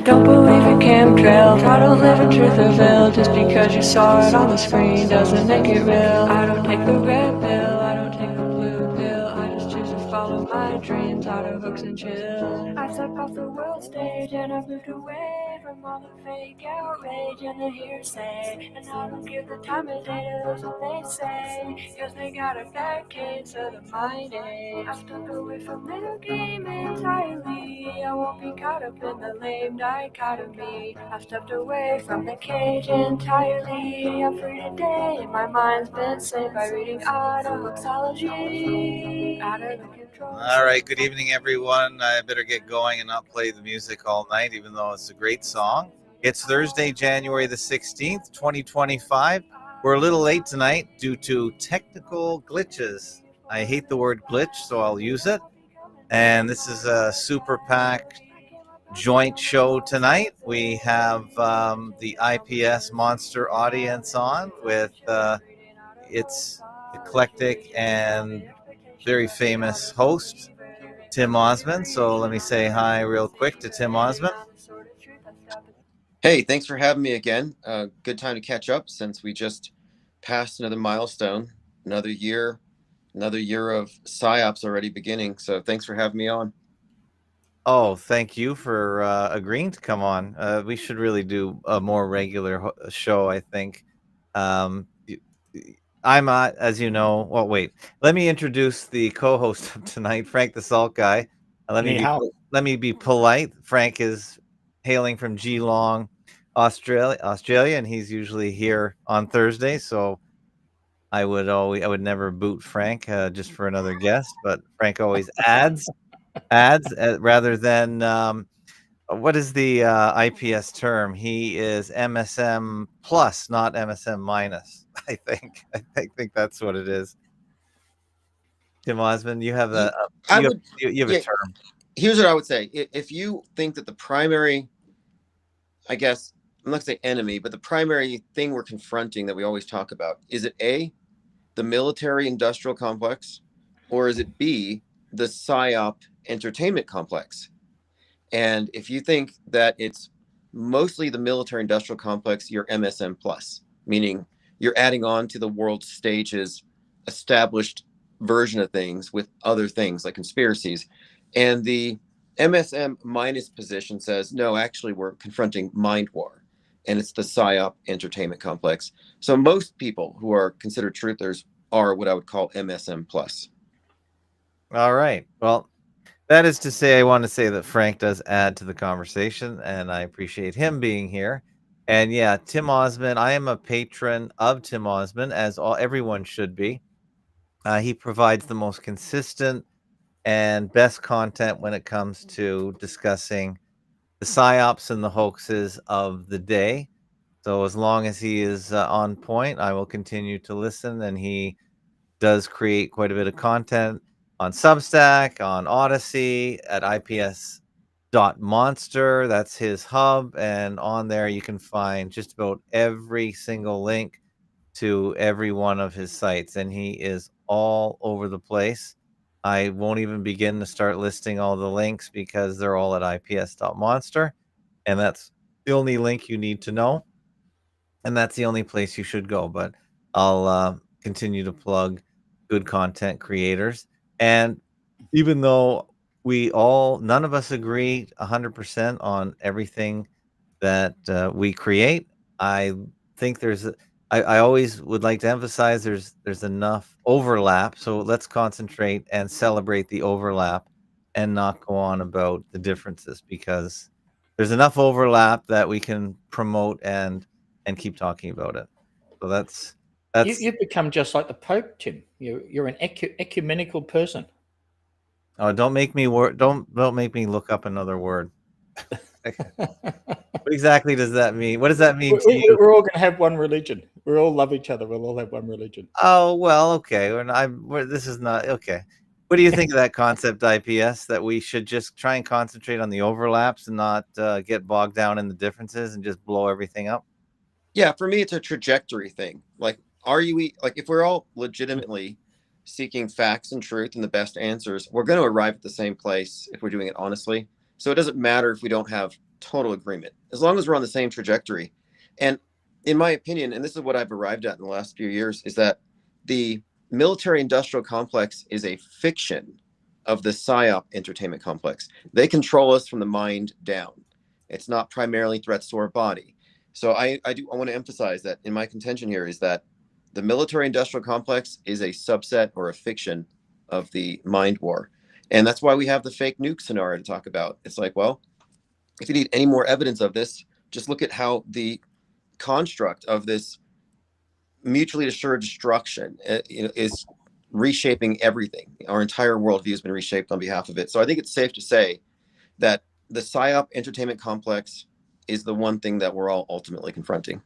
don't believe in chemtrails. I don't live in Truthville. Just because you saw it on the screen doesn't make it real. I don't take the red pill, I don't take the blue pill. I just choose to follow my dreams out of hooks and chill. I step off the world stage and I've moved away from all the fake outrage and the hearsay. And I don't give the time of day to those what they say, cause they got a bad case of the mind age. I stepped away from the game entirely. I won't be caught up in the lame dichotomy. I stepped away from the cage entirely. I'm free today. My mind's been saved by reading autohoaxology. Out of the control. All right, good evening, everyone. I better get going and not play the music all night, even though it's a great song. It's Thursday, January the 16th, 2025. We're a little late tonight due to technical glitches. I hate the word glitch, so I'll use it. And this is a super PAK joint show tonight. We have the IPS Monster audience on with its eclectic and very famous host, Tim Ozman. So let me say hi real quick to Tim Ozman. Hey, thanks for having me again. Good time to catch up since we just passed another milestone, another year of PSYOPs already beginning. So thanks for having me on. Oh, thank you for agreeing to come on. We should really do a more regular show, I think. I'm, as you know, well, wait, let me introduce the co-host of tonight, Frank the Salt Guy. Let me be polite. Frank is hailing from Geelong, Australia, and he's usually here on Thursday. So I would never boot Frank just for another guest, but Frank always adds rather than what is the IPS term? He is MSM plus, not MSM minus. I think that's what it is. Tim Ozman, you have a term. Here's what I would say. If you think that the primary, I guess, I'm not going to say enemy, but the primary thing we're confronting that we always talk about, is it A, the military industrial complex, or is it B, the PSYOP entertainment complex? And if you think that it's mostly the military industrial complex, you're MSM plus, meaning you're adding on to the world stage's established version of things with other things like conspiracies. And the MSM minus position says, no, actually, we're confronting mind war, and it's the PSYOP entertainment complex. So most people who are considered truthers are what I would call MSM plus. All right. Well, that is to say, I want to say that Frank does add to the conversation, and I appreciate him being here. And yeah, Tim Ozman, I am a patron of Tim Ozman, as everyone should be. He provides the most consistent and best content when it comes to discussing the psyops and the hoaxes of the day. So as long as he is on point, I will continue to listen. And he does create quite a bit of content on Substack, on Odyssey, at IPS.monster. That's his hub. And on there, you can find just about every single link to every one of his sites. And he is all over the place. I won't even begin to start listing all the links because they're all at IPS.monster. And that's the only link you need to know. And that's the only place you should go. But I'll continue to plug good content creators. And even though none of us agree 100% on everything that we create, I think I always would like to emphasize there's enough overlap. So let's concentrate and celebrate the overlap and not go on about the differences, because there's enough overlap that we can promote and keep talking about it. So that's you've become just like the Pope, Tim. You're an ecumenical person. Oh, don't make me look up another word. What exactly does that mean? What does that mean to you? We're all going to have one religion. We all love each other. We'll all have one religion. Oh, well, okay. This is not okay. What do you think of that concept, IPS, that we should just try and concentrate on the overlaps and not get bogged down in the differences and just blow everything up? Yeah, for me, it's a trajectory thing. Like, if we're all legitimately seeking facts and truth and the best answers, we're going to arrive at the same place if we're doing it honestly. So it doesn't matter if we don't have total agreement. As long as we're on the same trajectory. And in my opinion, and this is what I've arrived at in the last few years, is that the military industrial complex is a fiction of the PSYOP entertainment complex. They control us from the mind down. It's not primarily threats to our body. So I want to emphasize that in my contention here is that the military industrial complex is a subset or a fiction of the mind war. And that's why we have the fake nuke scenario to talk about. It's like, well, if you need any more evidence of this, just look at how the construct of this mutually assured destruction is reshaping everything. Our entire worldview has been reshaped on behalf of it. So I think it's safe to say that the PSYOP entertainment complex is the one thing that we're all ultimately confronting.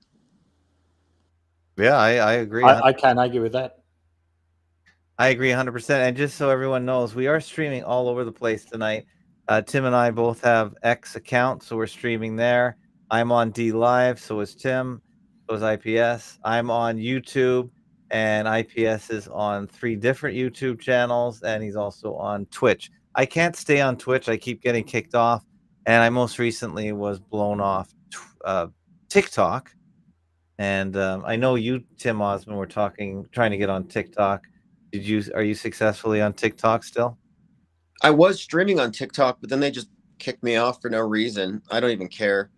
Yeah, I agree. I can't argue with that. I agree 100%. And just so everyone knows, we are streaming all over the place tonight. Tim and I both have X accounts, so we're streaming there. I'm on D Live, so is Tim, so is IPS. I'm on YouTube, and IPS is on 3 different YouTube channels, and he's also on Twitch. I can't stay on Twitch. I keep getting kicked off, and I most recently was blown off TikTok. And I know you, Tim Ozman, were trying to get on TikTok. Are you successfully on TikTok still? I was streaming on TikTok, but then they just kicked me off for no reason. I don't even care.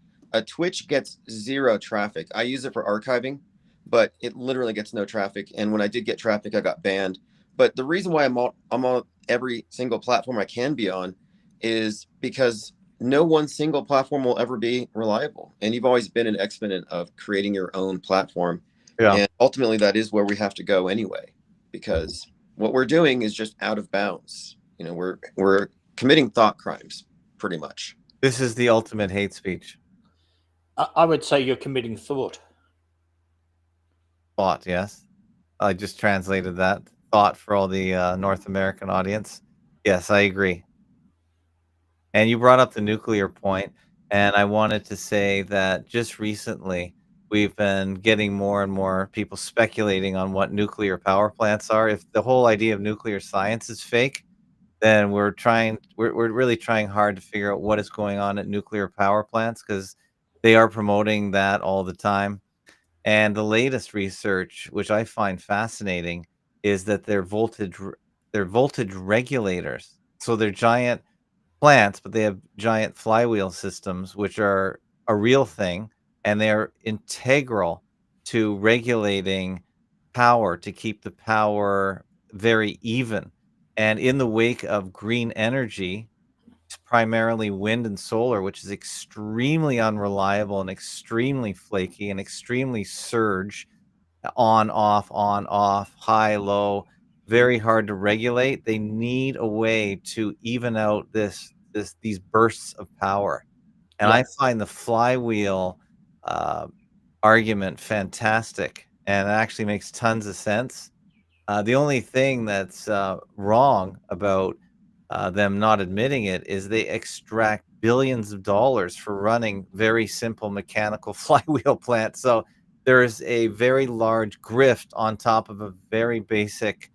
Twitch gets 0 traffic. I use it for archiving, but it literally gets no traffic. And when I did get traffic, I got banned. But the reason why I'm on every single platform I can be on is because no one single platform will ever be reliable. And you've always been an exponent of creating your own platform. Yeah. And ultimately, that is where we have to go anyway, because what we're doing is just out of bounds. You know, we're committing thought crimes, pretty much. This is the ultimate hate speech. I would say you're committing thought. Thought, yes. I just translated that. Thought for all the North American audience. Yes, I agree. And you brought up the nuclear point, and I wanted to say that just recently we've been getting more and more people speculating on what nuclear power plants are. If the whole idea of nuclear science is fake, then we're really trying hard to figure out what is going on at nuclear power plants, because they are promoting that all the time. And the latest research, which I find fascinating, is that they're voltage regulators. So they're giant plants, but they have giant flywheel systems, which are a real thing, and they're integral to regulating power to keep the power very even. And in the wake of green energy, it's primarily wind and solar, which is extremely unreliable and extremely flaky and extremely surge, on, off, high, low, very hard to regulate. They need a way to even out these bursts of power. And Yeah. I find the flywheel argument fantastic, and it actually makes tons of sense. The only thing that's wrong about them not admitting it is they extract billions of dollars for running very simple mechanical flywheel plants. So there's a very large grift on top of a very basic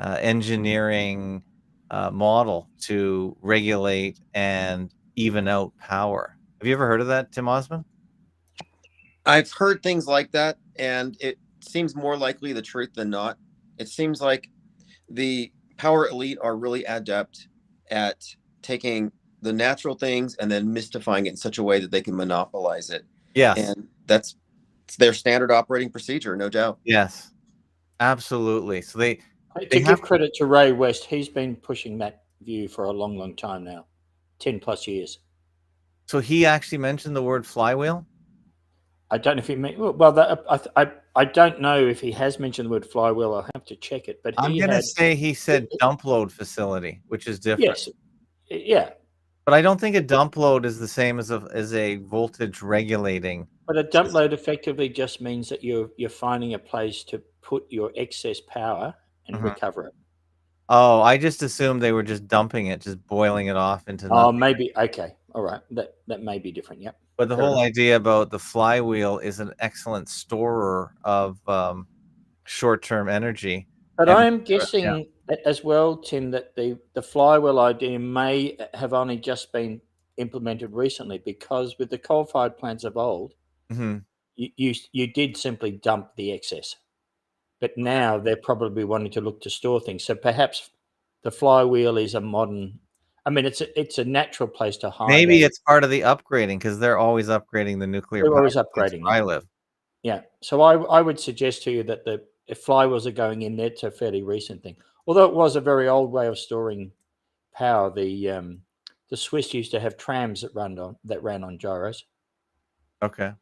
engineering model to regulate and even out power. Have you ever heard of that, Tim Ozman? I've heard things like that, and it seems more likely the truth than not. It seems like the power elite are really adept at taking the natural things and then mystifying it in such a way that they can monopolize it. Yes. And that's their standard operating procedure, no doubt. Yes, absolutely. So they To give credit to Ray West, he's been pushing that view for a long, long time now, 10 plus years. So he actually mentioned the word flywheel? I don't know if he meant, well, I don't know if he has mentioned the word flywheel. I'll have to check it. But I'm going to say he said dump load facility, which is different. Yes. Yeah. But I don't think a dump load is the same as a voltage regulating. But a dump load effectively just means that you're finding a place to put your excess power and recover it. Oh, I just assumed they were just dumping it, just boiling it off into nothing. Oh, maybe. Okay. All right. That may be different. Yep. But the whole idea about the flywheel is an excellent storer of short-term energy. But I'm guessing as well, Tim, that the flywheel idea may have only just been implemented recently, because with the coal-fired plants of old, Hmm. you did simply dump the excess, but now they're probably wanting to look to store things. So perhaps the flywheel is a modern. I mean, it's a natural place to hide. Maybe it's part of the upgrading because they're always upgrading the nuclear They're power always plants upgrading. where I live. Yeah. So I would suggest to you that the if flywheels are going in, that's a fairly recent thing. Although it was a very old way of storing power. The Swiss used to have trams that ran on gyros. Okay.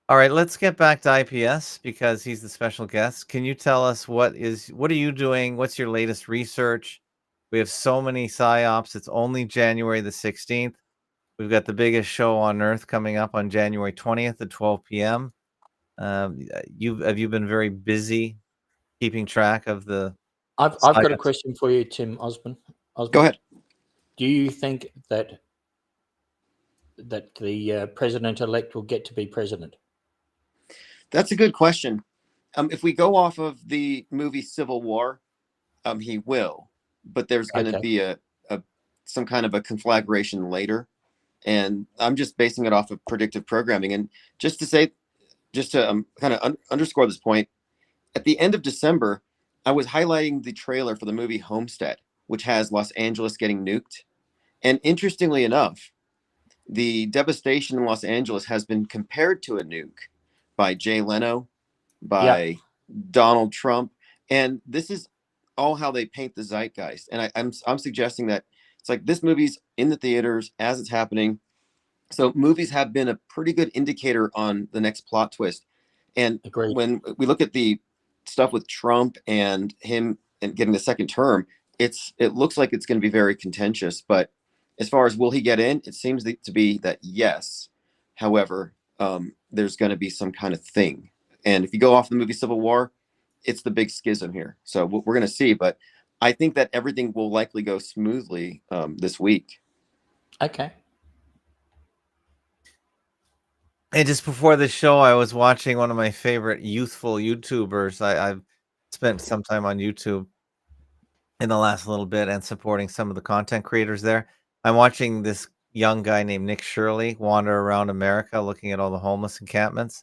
All right, let's get back to IPS because he's the special guest. Can you tell us what are you doing? What's your latest research? We have so many psyops. It's only January the 16th. We've got the biggest show on earth coming up on January 20th at 12 p.m. Have you been very busy keeping track of the I've got a psyops? question for you, Tim Osman. Go ahead. Do you think that the president-elect will get to be president? That's a good question. If we go off of the movie Civil War, he will, but there's going to Okay. be a some kind of a conflagration later, and I'm just basing it off of predictive programming. And just to kind of underscore this point, at the end of December, I was highlighting the trailer for the movie Homestead, which has Los Angeles getting nuked. And interestingly enough, the devastation in Los Angeles has been compared to a nuke by Jay Leno, by Donald Trump, and this is all how they paint the zeitgeist. And I'm suggesting that it's like this movie's in the theaters as it's happening. So movies have been a pretty good indicator on the next plot twist. And Agreed. when we look at the stuff with Trump and him and getting the second term, it looks like it's going to be very contentious. But as far as will he get in, it seems to be that yes. However, there's going to be some kind of thing. And if you go off the movie Civil War, it's the big schism here. So we're going to see. But I think that everything will likely go smoothly this week. Okay. And just before the show, I was watching one of my favorite youthful YouTubers. I've spent some time on YouTube in the last little bit and supporting some of the content creators there. I'm watching this young guy named Nick Shirley wander around America looking at all the homeless encampments.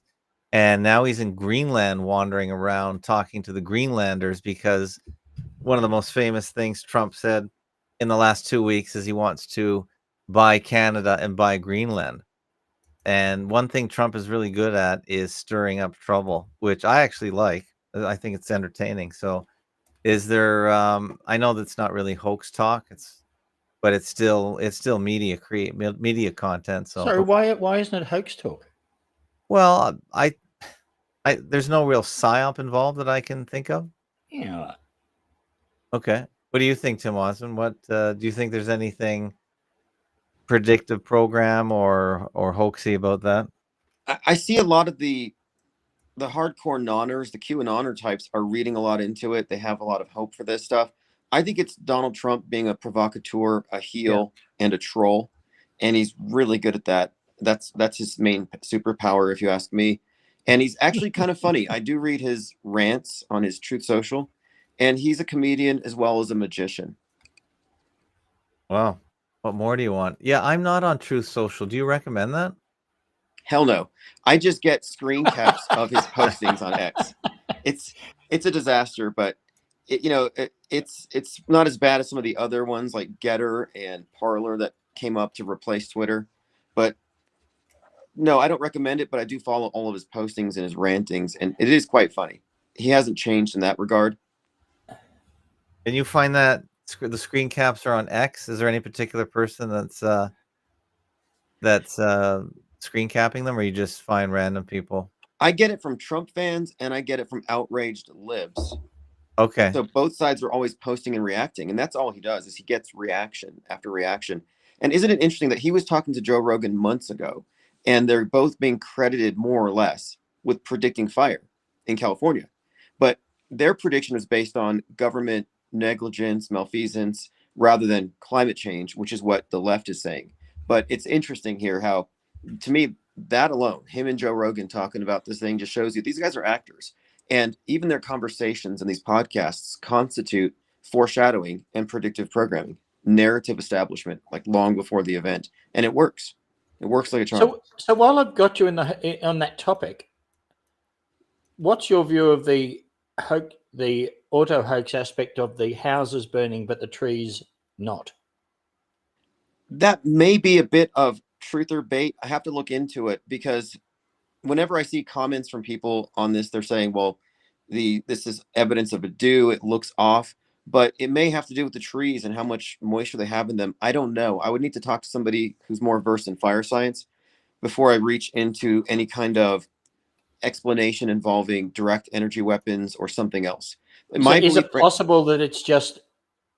And now he's in Greenland wandering around talking to the Greenlanders because one of the most famous things Trump said in the last 2 weeks is he wants to buy Canada and buy Greenland. And one thing Trump is really good at is stirring up trouble, which I actually like. I think it's entertaining. So is there I know that's not really hoax talk, but it's still media content. So So why isn't it hoax talk? well, I there's no real psyop involved that I can think of. Yeah. Okay. What do you think, Tim Ozman? What do you think there's anything predictive program or hoaxy about that? I see a lot of the hardcore nonners, the QAnoner types are reading a lot into it. They have a lot of hope for this stuff. I think it's Donald Trump being a provocateur, a heel, and a troll, and he's really good at that. That's his main superpower, if you ask me. And he's actually kind of funny. I do read his rants on his Truth Social, and he's a comedian as well as a magician. Wow. What more do you want? Yeah, I'm not on Truth Social. Do you recommend that? Hell no. I just get screen caps of his postings on X. It's a disaster, but it's not as bad as some of the other ones like Getter and Parler that came up to replace Twitter. But no, I don't recommend it, but I do follow all of his postings and his rantings, and it is quite funny. He hasn't changed in that regard. And you find that the screen caps are on X? Is there any particular person that's screen capping them, or you just find random people? I get it from Trump fans, and I get it from outraged libs. Okay. So both sides are always posting and reacting, and that's all he does is he gets reaction after reaction. And isn't it interesting that he was talking to Joe Rogan months ago, and they're both being credited more or less with predicting fire in California, but their prediction was based on government negligence, malfeasance, rather than climate change, which is what the left is saying. But it's interesting here how, to me, that alone, him and Joe Rogan talking about this thing just shows you these guys are actors. And even their conversations in these podcasts constitute foreshadowing and predictive programming. narrative establishment, like long before the event, and it works. It works like a charm. So while I've got you on that topic, what's your view of the auto hoax aspect of the houses burning but the trees not? That may be a bit of truth or bait. I have to look into it, because whenever I see comments from people on this, they're saying, well, this is evidence of a dew, it looks off, but it may have to do with the trees and how much moisture they have in them. I don't know. I would need to talk to somebody who's more versed in fire science before I reach into any kind of explanation involving direct energy weapons or something else. So is it possible that it's just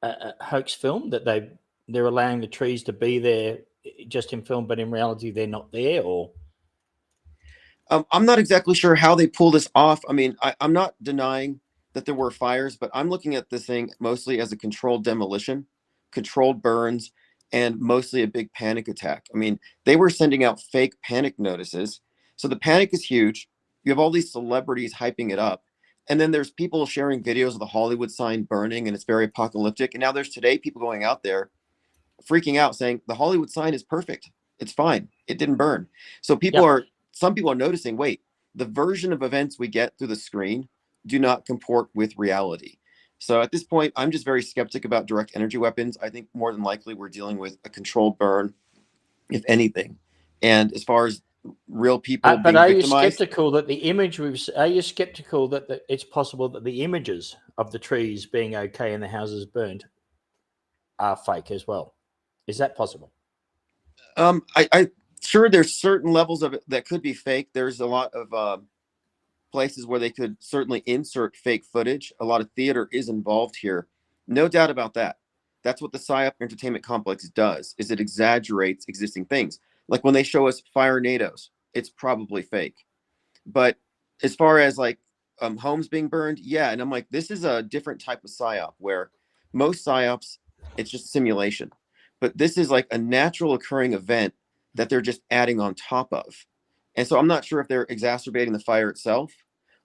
a hoax film, that they're allowing the trees to be there just in film, but in reality they're not there? Or I'm not exactly sure how they pull this off. I mean, I'm not denying that there were fires, but I'm looking at this thing mostly as a controlled demolition, controlled burns, and mostly a big panic attack. I mean, they were sending out fake panic notices. So the panic is huge. You have all these celebrities hyping it up. And then there's people sharing videos of the Hollywood sign burning, and it's very apocalyptic. And now there's today people going out there freaking out saying the Hollywood sign is perfect. It's fine. It didn't burn. So some people are noticing, wait, the version of events we get through the screen do not comport with reality. So at this point, I'm just very skeptic about direct energy weapons. I think more than likely we're dealing with a controlled burn, if anything. And as far as real people but being are victimized, you skeptical that the image are you skeptical that it's possible that the images of the trees being okay and the houses burned are fake as well? Is that possible? I sure there's certain levels of it that could be fake. There's a lot of places where they could certainly insert fake footage. A lot of theater is involved here, no doubt about that. That's what the PSYOP entertainment complex does, is it exaggerates existing things. Like when they show us fire nados, it's probably fake. But as far as like homes being burned, yeah, and I'm like, this is a different type of PSYOP, where most PSYOPs, it's just simulation. But this is like a natural occurring event that they're just adding on top of. And so I'm not sure if they're exacerbating the fire itself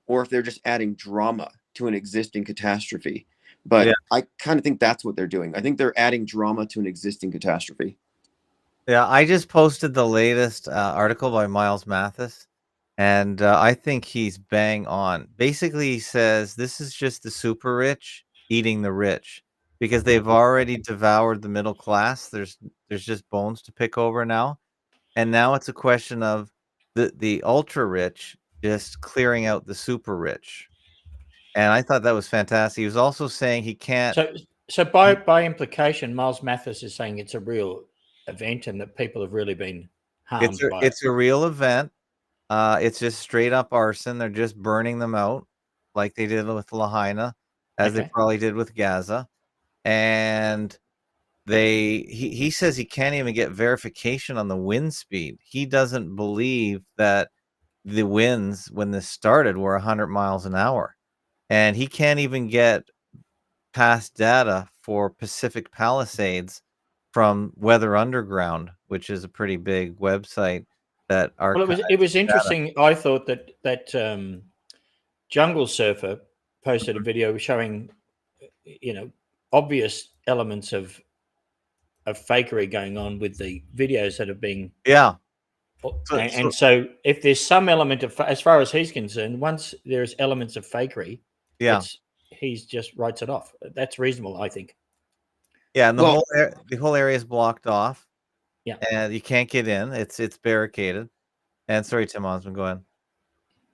or if they're just adding drama to an existing catastrophe. But Yeah. I kind of think that's what they're doing. I think they're adding drama to an existing catastrophe. Yeah, I just posted the latest article by Miles Mathis, and I think he's bang on. Basically, he says this is just the super rich eating the rich, because they've already devoured the middle class. There's just bones to pick over now, and now it's a question of the ultra rich just clearing out the super rich. And I thought that was fantastic. He was also saying he can't. So by implication, Miles Mathis is saying it's a real event and that people have really been harmed by it. It's a real event. It's just straight up arson. They're just burning them out like they did with Lahaina, as they probably did with Gaza. And he says he can't even get verification on the wind speed. He doesn't believe that the winds when this started were 100 miles an hour. And he can't even get past data for Pacific Palisades from Weather Underground, which is a pretty big website that archives. Well, it was interesting. I thought that Jungle Surfer posted a video showing, obvious elements of fakery going on with the videos that have been. Yeah. So if there's some element of, as far as he's concerned, once there's elements of fakery, he's just writes it off. That's reasonable, I think. Yeah, and the whole area is blocked off. Yeah, and you can't get in. It's barricaded. And sorry, Tim Ozman, go ahead.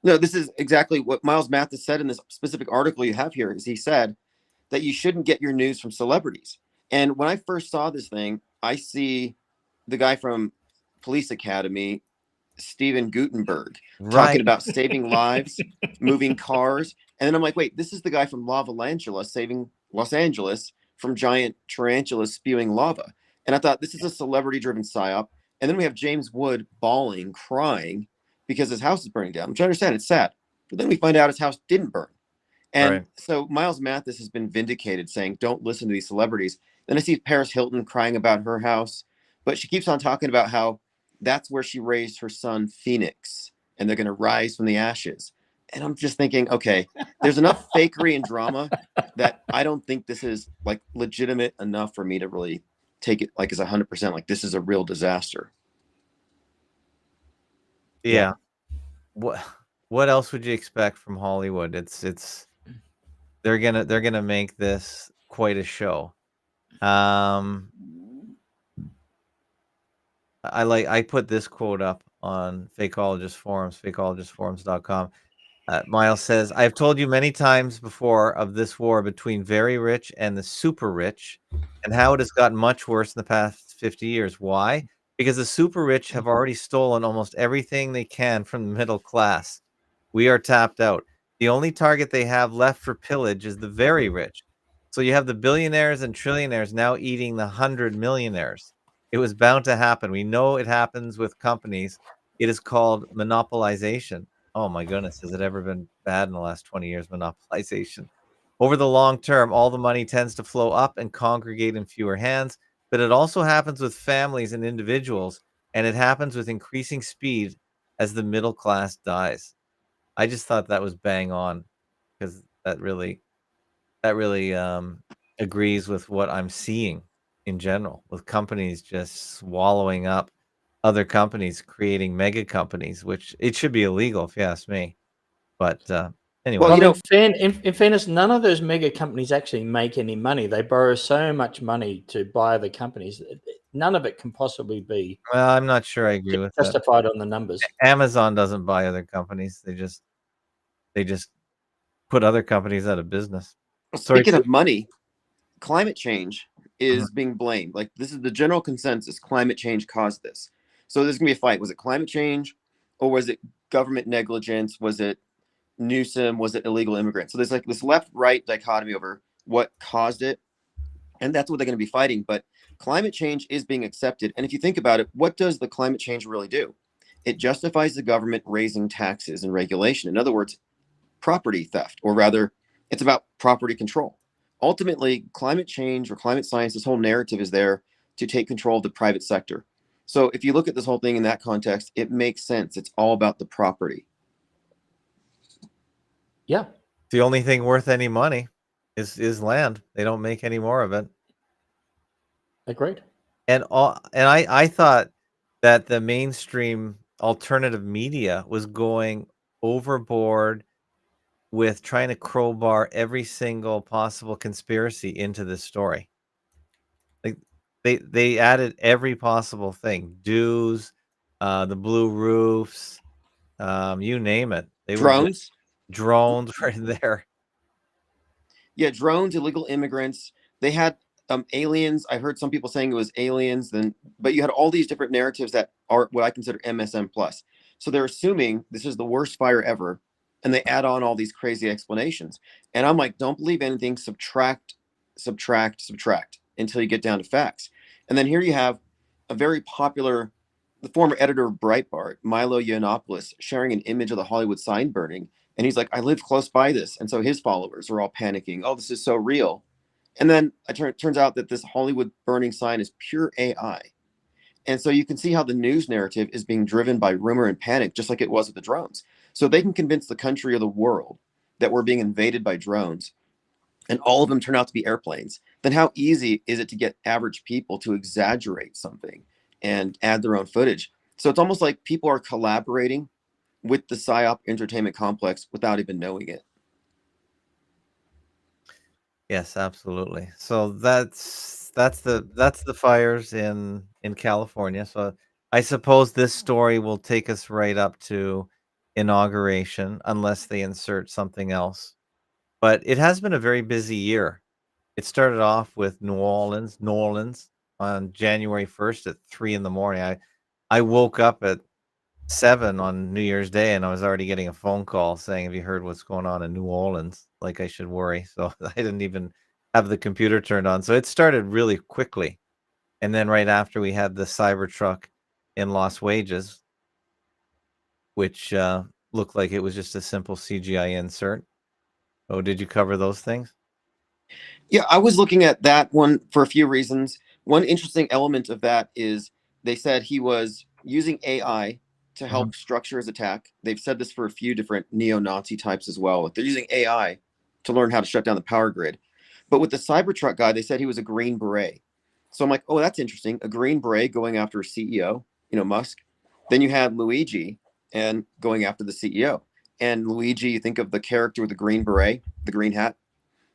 No, this is exactly what Miles Mathis said in this specific article you have here. Is he said that you shouldn't get your news from celebrities. And when I first saw this thing, I see the guy from Police Academy, Steven Gutenberg, talking about saving lives, moving cars. And then I'm like, wait, this is the guy from Lavalantula saving Los Angeles from giant tarantulas spewing lava. And I thought, this is a celebrity-driven psyop. And then we have James Wood bawling, crying, because his house is burning down, which I understand, it's sad. But then we find out his house didn't burn. And so Miles Mathis has been vindicated, saying, don't listen to these celebrities. Then I see Paris Hilton crying about her house. But she keeps on talking about how that's where she raised her son, Phoenix, and they're going to rise from the ashes. And I'm just thinking, okay, there's enough fakery and drama that I don't think this is like legitimate enough for me to really take it like as 100%, like this is a real disaster. Yeah. What else would you expect from Hollywood? It's they're gonna make this quite a show. I put this quote up on Fakeologist Forums, fakeologistforums.com. Miles says, I've told you many times before of this war between very rich and the super rich and how it has gotten much worse in the past 50 years. Why? Because the super rich have already stolen almost everything they can from the middle class. We are tapped out. The only target they have left for pillage is the very rich. So you have the billionaires and trillionaires now eating the 100 millionaires. It was bound to happen. We know it happens with companies. It is called monopolization. Oh my goodness, has it ever been bad in the last 20 years, monopolization? Over the long term, all the money tends to flow up and congregate in fewer hands, but it also happens with families and individuals, and it happens with increasing speed as the middle class dies. I just thought that was bang on because that really agrees with what I'm seeing in general, with companies just swallowing up other companies, creating mega companies, which it should be illegal if you ask me. But anyway, Well, Well, you know, in fairness, none of those mega companies actually make any money. They borrow so much money to buy the companies. None of it can possibly be well, I'm not sure I agree with that. justified on the numbers. Amazon doesn't buy other companies. They just put other companies out of business. Sorry, speaking Sue. of money, climate change Mhm. is being blamed. Like this is the general consensus. Climate change caused this. So there's gonna be a fight. Was it climate change, or was it government negligence? Was it Newsom? Was it illegal immigrants? So there's like this left-right dichotomy over what caused it, and that's what they're going to be fighting. But climate change is being accepted. And if you think about it, what does the climate change really do? It justifies the government raising taxes and regulation. In other words, property theft, or rather, it's about property control. Ultimately, climate change or climate science, this whole narrative is there to take control of the private sector. So if you look at this whole thing in that context, it makes sense. It's all about the property. Yeah, The only thing worth any money is land. They don't make any more of it. agreed. And I thought that the mainstream alternative media was going overboard with trying to crowbar every single possible conspiracy into this story. Like they added every possible thing, dues, the blue roofs, you name it. They were just Drones, drones right there. yeah, drones, illegal immigrants. They had aliens. I heard some people saying it was aliens. Then, but you had all these different narratives that are what I consider MSM plus. So they're assuming this is the worst fire ever, and they add on all these crazy explanations. And I'm like, don't believe anything. Subtract, subtract, subtract until you get down to facts. And then here you have a very popular, the former editor of Breitbart, Milo Yiannopoulos, sharing an image of the Hollywood sign burning. And he's like, I live close by this. And so his followers are all panicking. Oh, this is so real. And then it turns out that this Hollywood burning sign is pure AI. And so you can see how the news narrative is being driven by rumor and panic, just like it was with the drones. So they can convince the country or the world that we're being invaded by drones, and all of them turn out to be airplanes. Then how easy is it to get average people to exaggerate something and add their own footage? So it's almost like people are collaborating with the PSYOP entertainment complex without even knowing it. Yes, absolutely. So that's the fires in California. So I suppose this story will take us right up to inauguration unless they insert something else. But it has been a very busy year. It started off with New Orleans on January 1st at 3 in the morning. I woke up at 7 on New Year's Day and I was already getting a phone call saying, "Have you heard what's going on in New Orleans?" Like I should worry. So I didn't even have the computer turned on. So it started really quickly. And then right after we had the Cybertruck in Las Vegas, which looked like it was just a simple CGI insert. Oh, did you cover those things? Yeah, I was looking at that one for a few reasons. One interesting element of that is they said he was using AI to help structure his attack. They've said this for a few different neo-Nazi types as well. They're using AI to learn how to shut down the power grid. But with the Cybertruck guy, they said he was a Green Beret. So I'm like, oh, that's interesting. A Green Beret going after a CEO, Musk. Then you had Luigi and going after the CEO. And Luigi, you think of the character with the green beret, the green hat,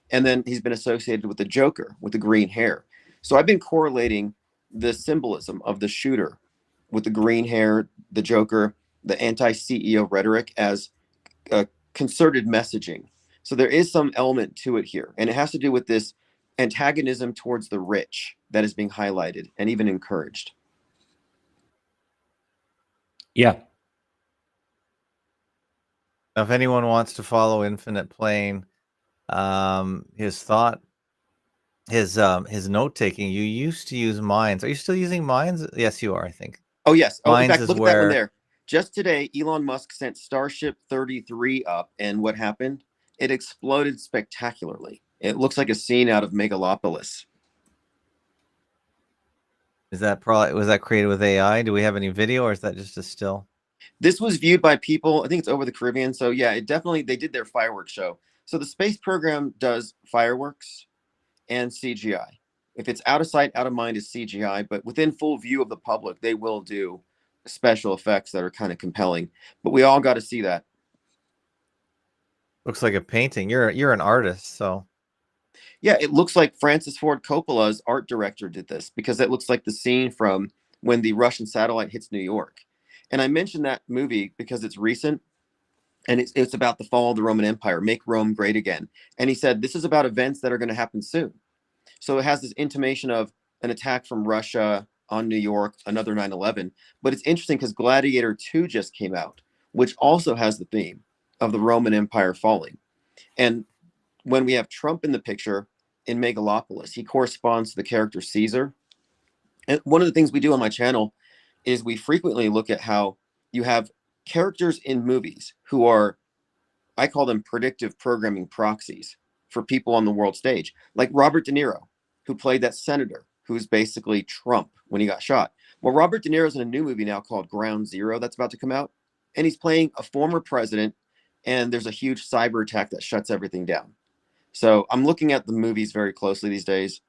and then he's been associated with the Joker with the green hair. So I've been correlating the symbolism of the shooter with the green hair, the Joker, the anti-CEO rhetoric as a concerted messaging. So there is some element to it here, and it has to do with this antagonism towards the rich that is being highlighted and even encouraged. Yeah. Now, if anyone wants to follow Infinite Plane, his thought, his note taking, you used to use Minds. Are you still using Minds? Yes, you are, I think. Oh, yes. Oh, in Minds fact, is look at that one where there. Just today, Elon Musk sent Starship 33 up, and what happened? It exploded spectacularly. It looks like a scene out of Megalopolis. was that created with AI? Do we have any video, or is that just a still? This was viewed by people, I think it's over the Caribbean. So yeah, they did their fireworks show. So the space program does fireworks and CGI. If it's out of sight, out of mind is CGI, but within full view of the public, they will do special effects that are kind of compelling. But we all got to see that. Looks like a painting. You're an artist, so Yeah, it looks like Francis Ford Coppola's art director did this because it looks like the scene from when the Russian satellite hits New York. And I mentioned that movie because it's recent and it's about the fall of the Roman Empire, make Rome great again. And he said this is about events that are going to happen soon. So it has this intimation of an attack from Russia on New York, another 9/11. But it's interesting because Gladiator 2 just came out, which also has the theme of the Roman Empire falling. And when we have Trump in the picture in Megalopolis, he corresponds to the character Caesar. And one of the things we do on my channel is we frequently look at how you have characters in movies who are, I call them predictive programming proxies for people on the world stage, like Robert De Niro, who played that senator who's basically Trump when he got shot. Well, Robert De Niro's in a new movie now called Ground Zero that's about to come out, and he's playing a former president, and there's a huge cyber attack that shuts everything down. So I'm looking at the movies very closely these days.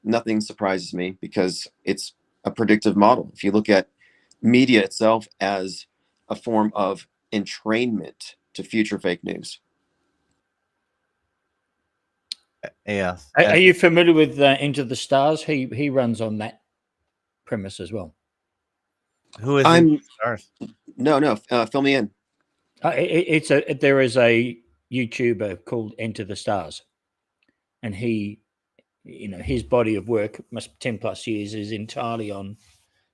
Nothing surprises me because it's a predictive model. If you look at media itself as a form of entrainment to future fake news. yes. Are you familiar with Into the Stars? He runs on that premise as well. Who is I'm Into the Stars? no, fill me in. There is a YouTuber called Enter the Stars, and he, his body of work, 10 plus years, is entirely on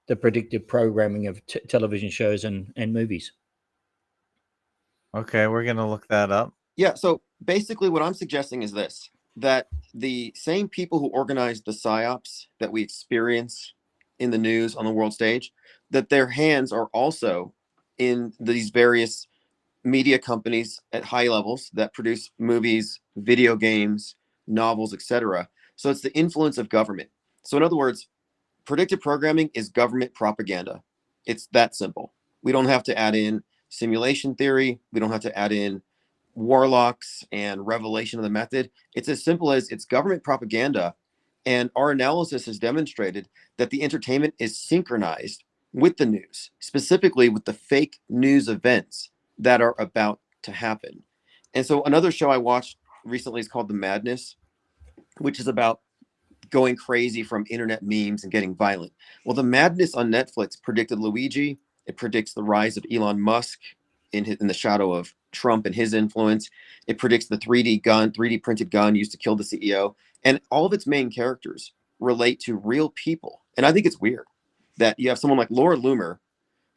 the predictive programming of television shows and movies. Okay, we're gonna look that up. Yeah, so basically what I'm suggesting is this, that the same people who organize the psyops that we experience in the news on the world stage, that their hands are also in these various media companies at high levels that produce movies, video games, novels, etc. So it's the influence of government. So in other words, predictive programming is government propaganda. It's that simple. We don't have to add in simulation theory. We don't have to add in warlocks and revelation of the method. It's as simple as it's government propaganda. And our analysis has demonstrated that the entertainment is synchronized with the news, specifically with the fake news events that are about to happen. And so another show I watched recently is called The Madness, which is about going crazy from internet memes and getting violent. Well, The Madness on Netflix predicted Luigi. It predicts the rise of Elon Musk in the shadow of Trump and his influence. It predicts the 3D printed gun used to kill the CEO. And all of its main characters relate to real people. And I think it's weird that you have someone like Laura Loomer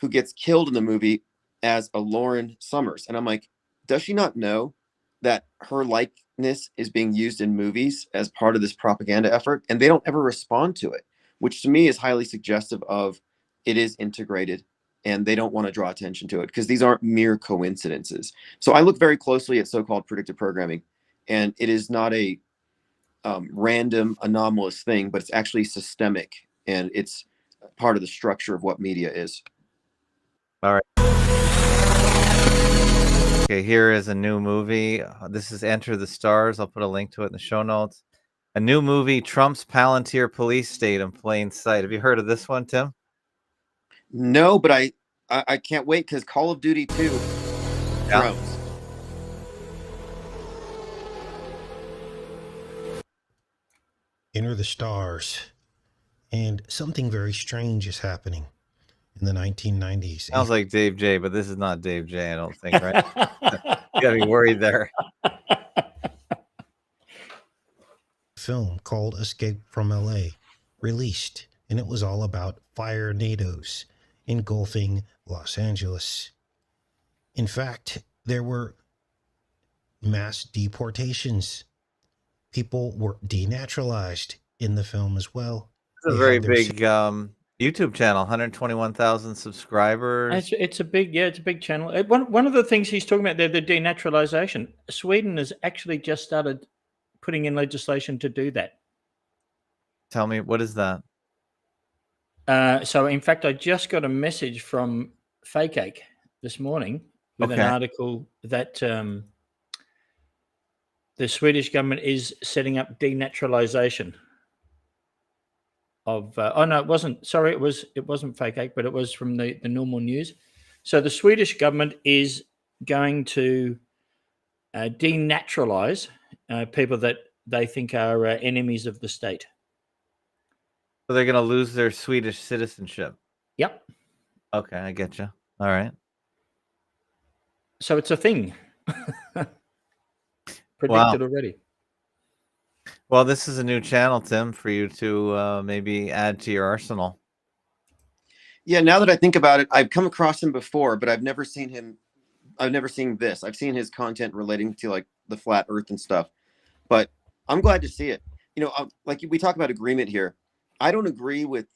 who gets killed in the movie as a Lauren Summers. And I'm like, does she not know that her likeness is being used in movies as part of this propaganda effort? And they don't ever respond to it, which to me is highly suggestive of it is integrated and they don't want to draw attention to it because these aren't mere coincidences. So I look very closely at so-called predictive programming, and it is not a random anomalous thing, but it's actually systemic, and it's part of the structure of what media is. All right. Okay, here is a new movie. This is Enter the Stars. I'll put a link to it in the show notes. A new movie, Trump's Palantir Police State in plain sight. Have you heard of this one, Tim? No, but I can't wait because Call of Duty 2 Yeah. drones. Enter the stars. And something very strange is happening in the 1990s. Sounds like Dave J, but this is not Dave J, I don't think, right? You gotta be worried there. Film called Escape from LA released, and it was all about fire tornadoes engulfing Los Angeles. In fact, there were mass deportations. People were denaturalized in the film as well. It's a They very had their big YouTube channel, 121,000 subscribers. It's a big channel. One of the things he's talking about there, the denaturalization. Sweden has actually just started putting in legislation to do that. Tell me, what is that? So, in fact, I just got a message from FAK this morning with an Okay. article that the Swedish government is setting up denaturalization of. Oh no, it wasn't. Sorry, it wasn't FAK, but it was from the normal news. So the Swedish government is going to denaturalize people that they think are enemies of the state. So they're gonna lose their Swedish citizenship. Yep. Okay, I get you. All right. So it's a thing. Predicted already. Well, this is a new channel, Tim, for you to maybe add to your arsenal. Yeah, now that I think about it, I've come across him before, but I've never seen him. I've never seen this. I've seen his content relating to like the flat Earth and stuff, but I'm glad to see it. You know, like we talk about agreement here. I don't agree with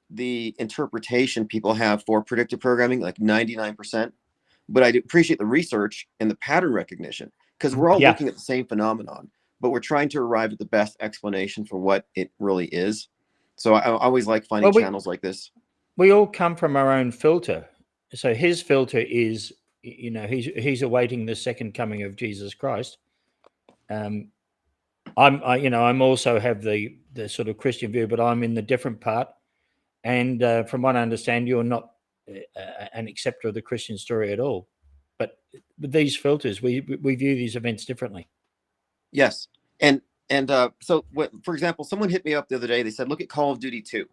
the interpretation people have for predictive programming, like 99%, but I do appreciate the research and the pattern recognition because we're all Yeah. looking at the same phenomenon, but we're trying to arrive at the best explanation for what it really is. So I always like finding channels like this. We all come from our own filter. So his filter is, you know, he's awaiting the second coming of Jesus Christ. I'm also have the sort of Christian view, but I'm in the different part. And from what I understand, you're not an acceptor of the Christian story at all. But with these filters, we view these events differently. Yes, and so for example, someone hit me up the other day. They said, "Look at Call of Duty 2."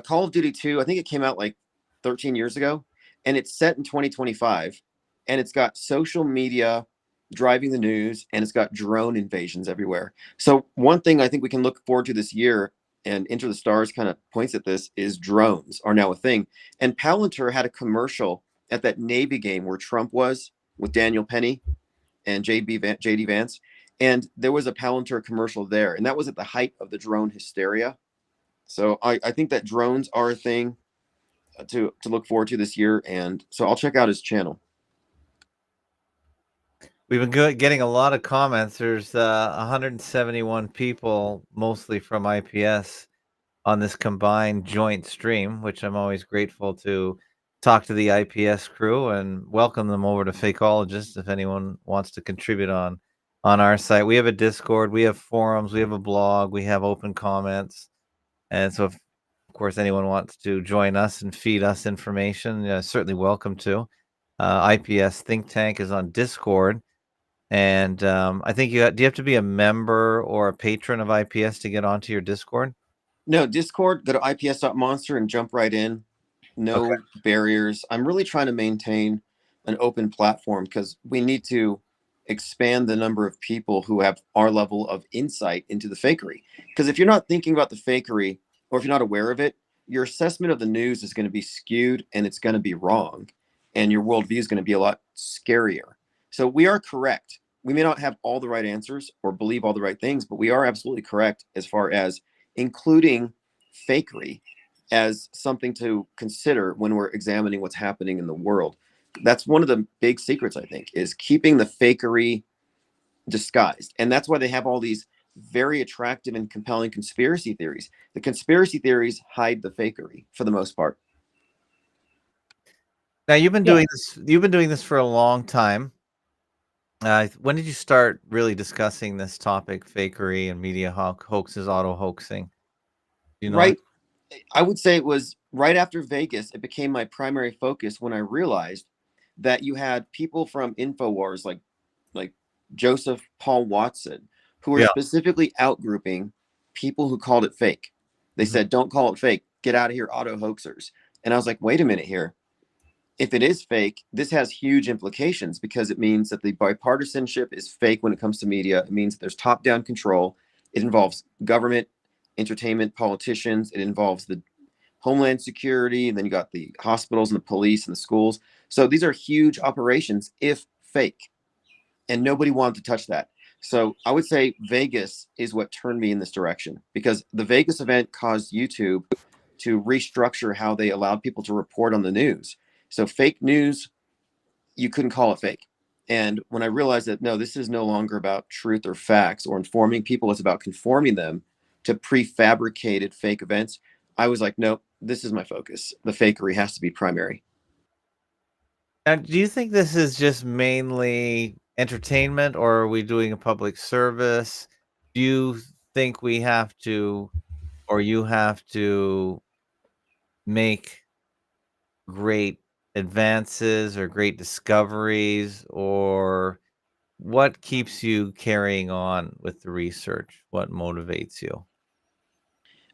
Call of Duty 2, I think it came out like 13 years ago, and it's set in 2025, and it's got social media driving the news, and it's got drone invasions everywhere. So one thing I think we can look forward to this year, and Enter the Stars kind of points at this, is drones are now a thing. And Palantir had a commercial at that Navy game where Trump was with Daniel Penny and JD Vance, and there was a Palantir commercial there, and that was at the height of the drone hysteria. So I think that drones are a thing to look forward to this year, and so I'll check out his channel. We've been getting a lot of comments. There's 171 people, mostly from IPS, on this combined joint stream, which I'm always grateful to talk to the IPS crew and welcome them over to Fakeologist if anyone wants to contribute on our site. We have a Discord, we have forums, we have a blog, we have open comments. And so if, of course, anyone wants to join us and feed us information, certainly welcome to. IPS Think Tank is on Discord. And I think do you have to be a member or a patron of IPS to get onto your Discord? No, Discord, go to ips.monster and jump right in. No barriers. I'm really trying to maintain an open platform because we need to expand the number of people who have our level of insight into the fakery. Because if you're not thinking about the fakery, or if you're not aware of it, your assessment of the news is going to be skewed and it's going to be wrong. And your worldview is going to be a lot scarier. So we are correct. We may not have all the right answers or believe all the right things, but we are absolutely correct as far as including fakery as something to consider when we're examining what's happening in the world. That's one of the big secrets, I think, is keeping the fakery disguised. And that's why they have all these very attractive and compelling conspiracy theories. The conspiracy theories hide the fakery for the most part. Now you've been doing this for a long time. When did you start really discussing this topic, fakery and media hoaxes, auto hoaxing? Do you know? Right. I would say it was right after Vegas. It became my primary focus when I realized that you had people from Infowars like Joseph Paul Watson who were Yeah. specifically outgrouping people who called it fake. They Mhm. said, "Don't call it fake. Get out of here, auto hoaxers." And I was like, "Wait a minute here. If it is fake, this has huge implications because it means that the bipartisanship is fake when it comes to media. It means that there's top down control. It involves government, entertainment, politicians. It involves the Homeland Security. And then you got the hospitals and the police and the schools. So these are huge operations if fake. And nobody wanted to touch that. So I would say Vegas is what turned me in this direction because the Vegas event caused YouTube to restructure how they allowed people to report on the news. So fake news, you couldn't call it fake. And when I realized that no, this is no longer about truth or facts or informing people, it's about conforming them to prefabricated fake events, I was like, nope, this is my focus. The fakery has to be primary. And do you think this is just mainly entertainment, or are we doing a public service? Do you think we have to, or you have to make great advances or great discoveries, or what keeps you carrying on with the research? What motivates you?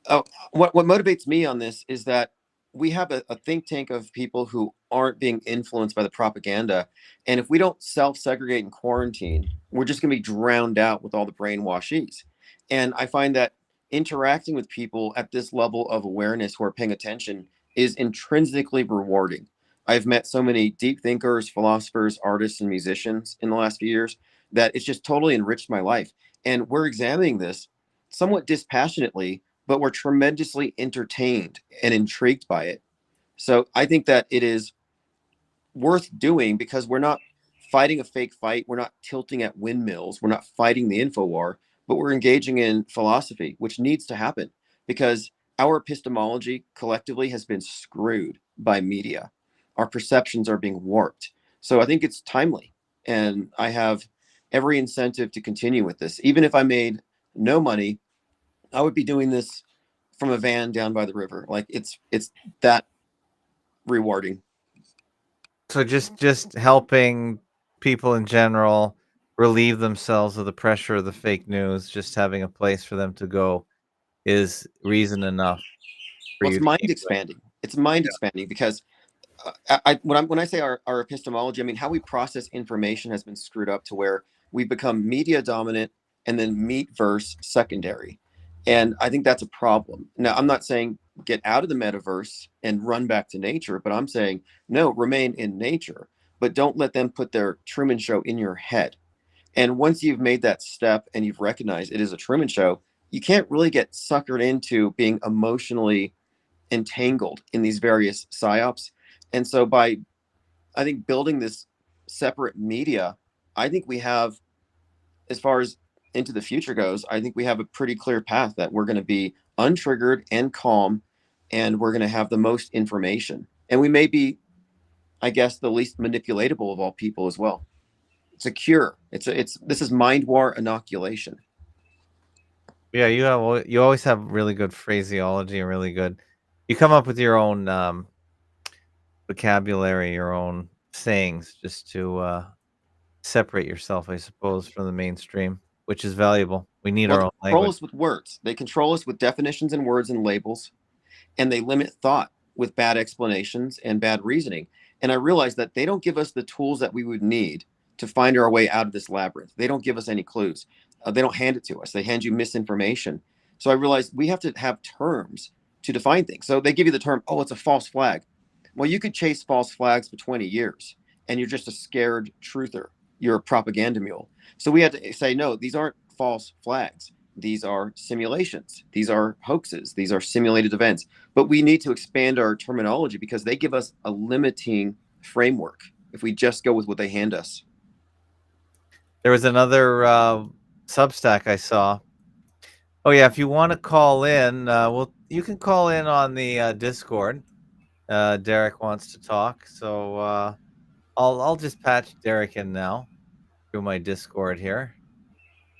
Oh, what motivates me on this is that we have a think tank of people who aren't being influenced by the propaganda. And if we don't self-segregate and quarantine, we're just going to be drowned out with all the brainwashes. And I find that interacting with people at this level of awareness who are paying attention is intrinsically rewarding. I've met so many deep thinkers, philosophers, artists, and musicians in the last few years that it's just totally enriched my life. And we're examining this somewhat dispassionately, but we're tremendously entertained and intrigued by it. So I think that it is worth doing because we're not fighting a fake fight. We're not tilting at windmills. We're not fighting the info war, but we're engaging in philosophy, which needs to happen because our epistemology collectively has been screwed by media. Our perceptions are being warped. So I think it's timely. And I have every incentive to continue with this. Even if I made no money, I would be doing this from a van down by the river. Like it's that rewarding. So just helping people in general relieve themselves of the pressure of the fake news, just having a place for them to go is reason enough for Well, you it's to mind keep doing expanding. It's mind it. expanding because when I say our epistemology, I mean how we process information has been screwed up to where we've become media dominant and then meat verse secondary, and I think that's a problem. Now, I'm not saying get out of the metaverse and run back to nature, but I'm saying no, remain in nature, but don't let them put their Truman Show in your head. And once you've made that step and you've recognized it is a Truman Show, you can't really get suckered into being emotionally entangled in these various psyops. And so by I think building this separate media, I think we have, as far as into the future goes, I think we have a pretty clear path that we're going to be untriggered and calm, and we're going to have the most information. And we may be, I guess, the least manipulatable of all people as well. It's a cure. It's this is mind war inoculation. Yeah, you always have really good phraseology and really good you come up with your own, vocabulary, your own sayings just to, separate yourself, I suppose, from the mainstream, which is valuable. We need Well, our they own control language. us with words. They control us with definitions and words and labels, and they limit thought with bad explanations and bad reasoning. And I realized that they don't give us the tools that we would need to find our way out of this labyrinth. They don't give us any clues. They don't hand it to us. They hand you misinformation. So I realized we have to have terms to define things. So they give you the term, oh, it's a false flag. Well, you could chase false flags for 20 years and you're just a scared truther. You're a propaganda mule. So we had to say, no, these aren't false flags. These are simulations. These are hoaxes. These are simulated events. But we need to expand our terminology because they give us a limiting framework if we just go with what they hand us. There was another, Substack I saw. Oh, yeah, if you wanna call in, well, you can call in on the, Discord. Derek wants to talk, so, I'll just patch Derek in now. through my Discord here,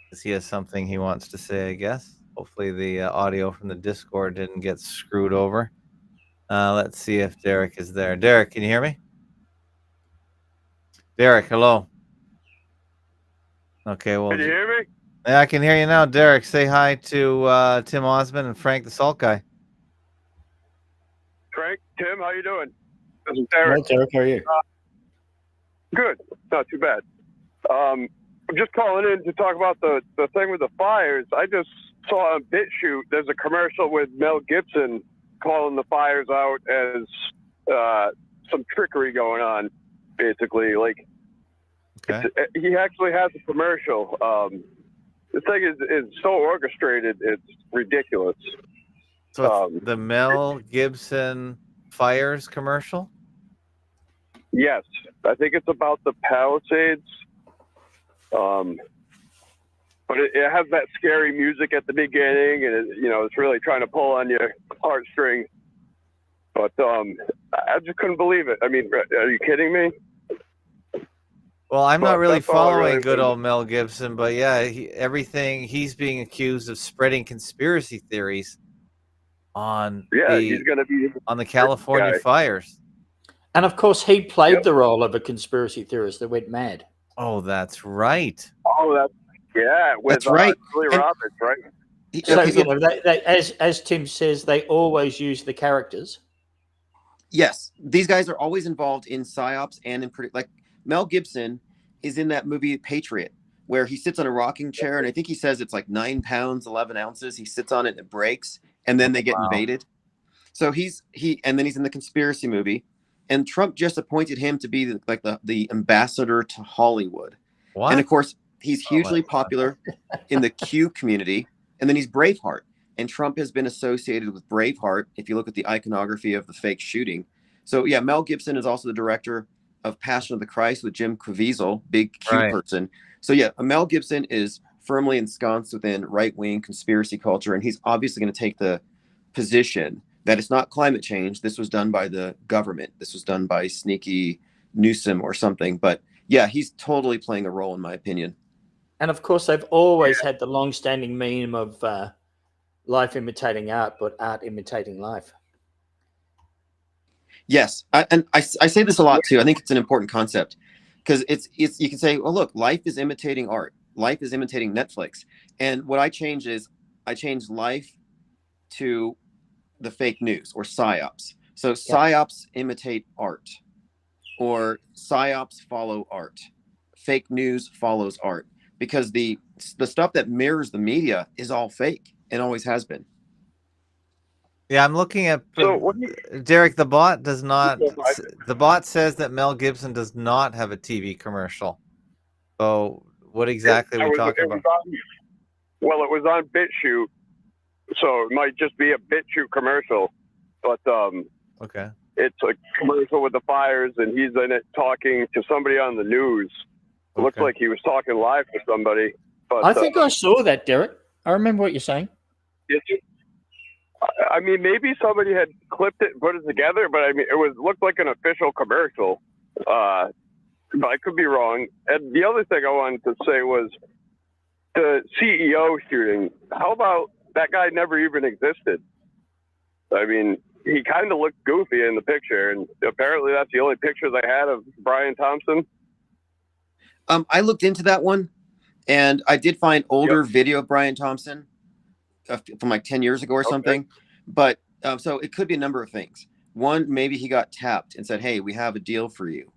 because he has something he wants to say, I guess. Hopefully the audio from the Discord didn't get screwed over. Let's see if Derek is there. Derek, can you hear me? Derek, hello. Okay, well, Can you hear me? yeah, I can hear you now. Derek, say hi to Tim Ozman and Frank the Salt Guy. Frank, Tim, how you doing? This is Derek. Well, Derek, how are you? Good, not too bad. I'm just calling in to talk about the thing with the fires. I just saw on BitChute, there's a commercial with Mel Gibson calling the fires out as some trickery going on, basically. Like, Okay. he actually has a commercial. The thing is so orchestrated, it's ridiculous. So it's the Mel Gibson Fires commercial? Yes, I think it's about the Palisades. But it has that scary music at the beginning, and it's really trying to pull on your heartstrings. But I just couldn't believe it. I mean, are you kidding me? Well, I'm not But really that's all I following really good was- old Mel Gibson, but yeah, he's being accused of spreading conspiracy theories on Yeah, he's going to be. the California guy. fires. And of course, he played Yep. the role of a conspiracy theorist that went mad. Oh, that's right. Oh, with That's right. Julia And- Roberts, right? So, Okay, you know, they, as Tim says, they always use the characters. yes, these guys are always involved in psyops and in like Mel Gibson is in that movie Patriot, where he sits on a rocking chair, and I think he says it's like 9 pounds 11 ounces. He sits on it and it breaks, and then they get invaded. So and then he's in the conspiracy movie, and Trump just appointed him to be the ambassador to Hollywood. What? And of course, he's hugely God. popular in the Q community, and then he's Braveheart. And Trump has been associated with Braveheart, if you look at the iconography of the fake shooting. So yeah, Mel Gibson is also the director of Passion of the Christ with Jim Caviezel, big Q Right. person. So yeah, Mel Gibson is firmly ensconced within right-wing conspiracy culture, and he's obviously going to take the position that it's not climate change. This was done by the government. This was done by sneaky Newsom or something. But yeah, he's totally playing a role, in my opinion. And of course, they've always had the long-standing meme of life imitating art, but art imitating life. Yes, I say this a lot too. I think it's an important concept because it's you can say, well, look, life is imitating art. Life is imitating Netflix. And what I change is I change life to the fake news or psyops. So psyops imitate art, or psyops follow art. Fake news follows art, because the stuff that mirrors the media is all fake and always has been. Yeah, I'm looking at So what Derek. The bot does not. The bot says that Mel Gibson does not have a TV commercial. So what exactly are we talking about? Well, it was on BitChute, so it might just be a BitChute commercial. But Okay. it's a commercial with the fires, and he's in it talking to somebody on the news. It looks Okay. like he was talking live to somebody. But I think I saw that, Derek. I remember what you're saying. I mean, maybe somebody had clipped it and put it together, but I mean, it looked like an official commercial. But I could be wrong. And the other thing I wanted to say was the CEO shooting. How about that guy never even existed? I mean, he kind of looked goofy in the picture, and apparently that's the only picture they had of Brian Thompson. I looked into that one, and I did find older video of Brian Thompson from like 10 years ago or something. But so it could be a number of things. One, maybe he got tapped and said, hey, we have a deal for you.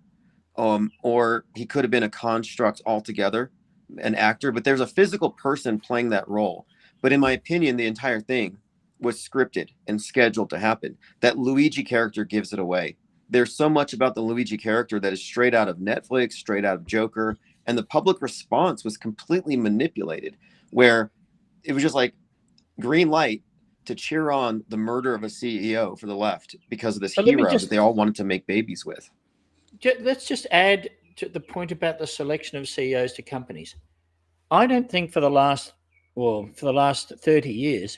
Or he could have been a construct altogether, an actor, but there's a physical person playing that role. But in my opinion, the entire thing was scripted and scheduled to happen. That Luigi character gives it away. There's so much about the Luigi character that is straight out of Netflix, straight out of Joker, and the public response was completely manipulated, where it was just like green light to cheer on the murder of a CEO for the left because of this But let me hero just- that they all wanted to make babies with. Let's just add to the point about the selection of CEOs to companies. I don't think for the last 30 years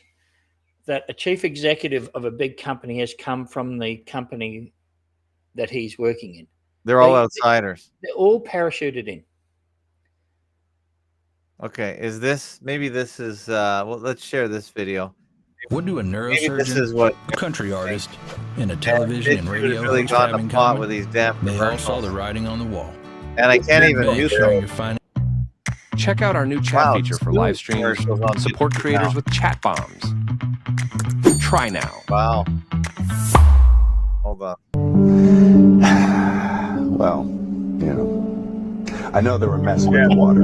that a chief executive of a big company has come from the company that he's working in. They're all They- outsiders. They're all parachuted in. Okay, is this maybe this is well, let's share this video. What do a Maybe this neurosurgeon, is what a country artist, and a television and has radio really host gone have to in pot common? with these damn They all saw commercials. the writing on the wall. And I can't even Bank mute showing it. your finance. Check out our new chat Wow, feature for two live streams. commercials on Support YouTube creators now. with chat bombs. Try now. Wow. Hold on. Well, you know, I know they were messing with the water,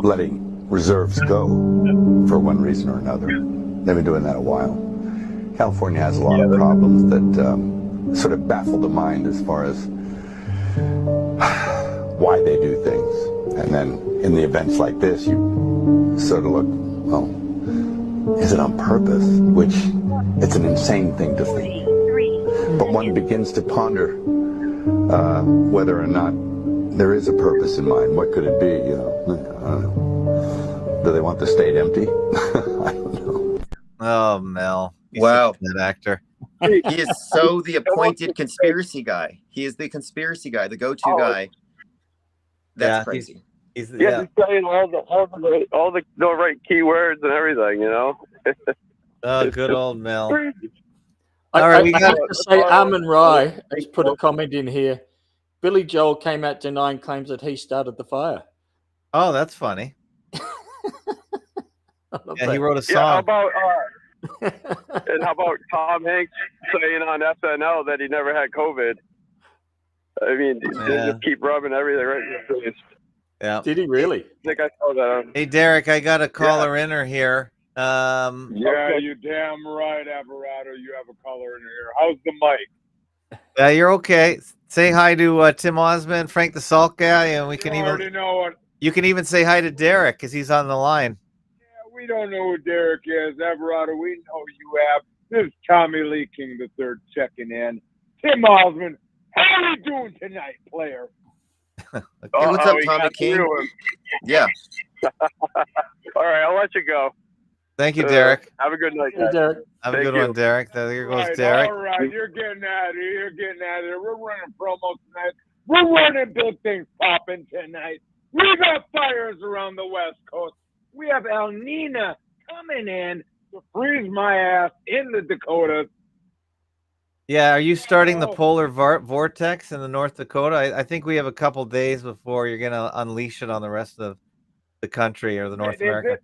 letting reserves go for one reason or another. They've been doing that a while. California has a lot of problems that sort of baffle the mind as far as why they do things. And then in the events like this, you sort of look, well, is it on purpose? Which, it's an insane thing to think. But one begins to ponder whether or not there is a purpose in mind. What could it be? You know, I don't know. Do they want the state empty? I don't know. Oh, Mel. He's Wow. such a good actor. He is so the appointed conspiracy guy. He is the conspiracy guy, the go-to guy. That's Yeah, crazy. He's Yeah, he's saying all the right keywords and everything, you know. Oh, good old Mel. Crazy. All right, we I got have to say, Armin Rai has put a comment in here. Billy Joel came out denying claims that he started the fire. Oh, that's funny. I love Yeah, that. he wrote a Yeah, how song. about and how about Tom Hanks saying on SNL that he never had COVID? I mean, they Yeah. just keep rubbing everything right in your face. Yeah. Did he really? I think I saw that. Hey, Derek, I got a caller inner here. Yeah, you damn right, Alvarado. You have a caller in here. How's the mic? You're okay. Say hi to Tim Ozman, Frank the Salt guy, and we can You already even know what. you can even say hi to Derek because he's on the line. Yeah, we don't know who Derek is, Alvarado. We know you have. This is Tommy Lee King III checking in. Tim Osmond, how are you doing tonight, player? Hey, what's up, we Tommy got King? through him. Yeah. All right, I'll let you go. Thank you, Derek. Have a good night, Hey, guys. Derek. Have a Thank good you. one, Derek. There goes Right, Derek. all right, you're getting out of here. You're getting out of here. We're running promos tonight. We're running big things popping tonight. We got fires around the West Coast. We have El Nina coming in to freeze my ass in the Dakotas. Yeah, are you starting the polar vortex in the North Dakota? I think we have a couple days before you're going to unleash it on the rest of the country or the North America.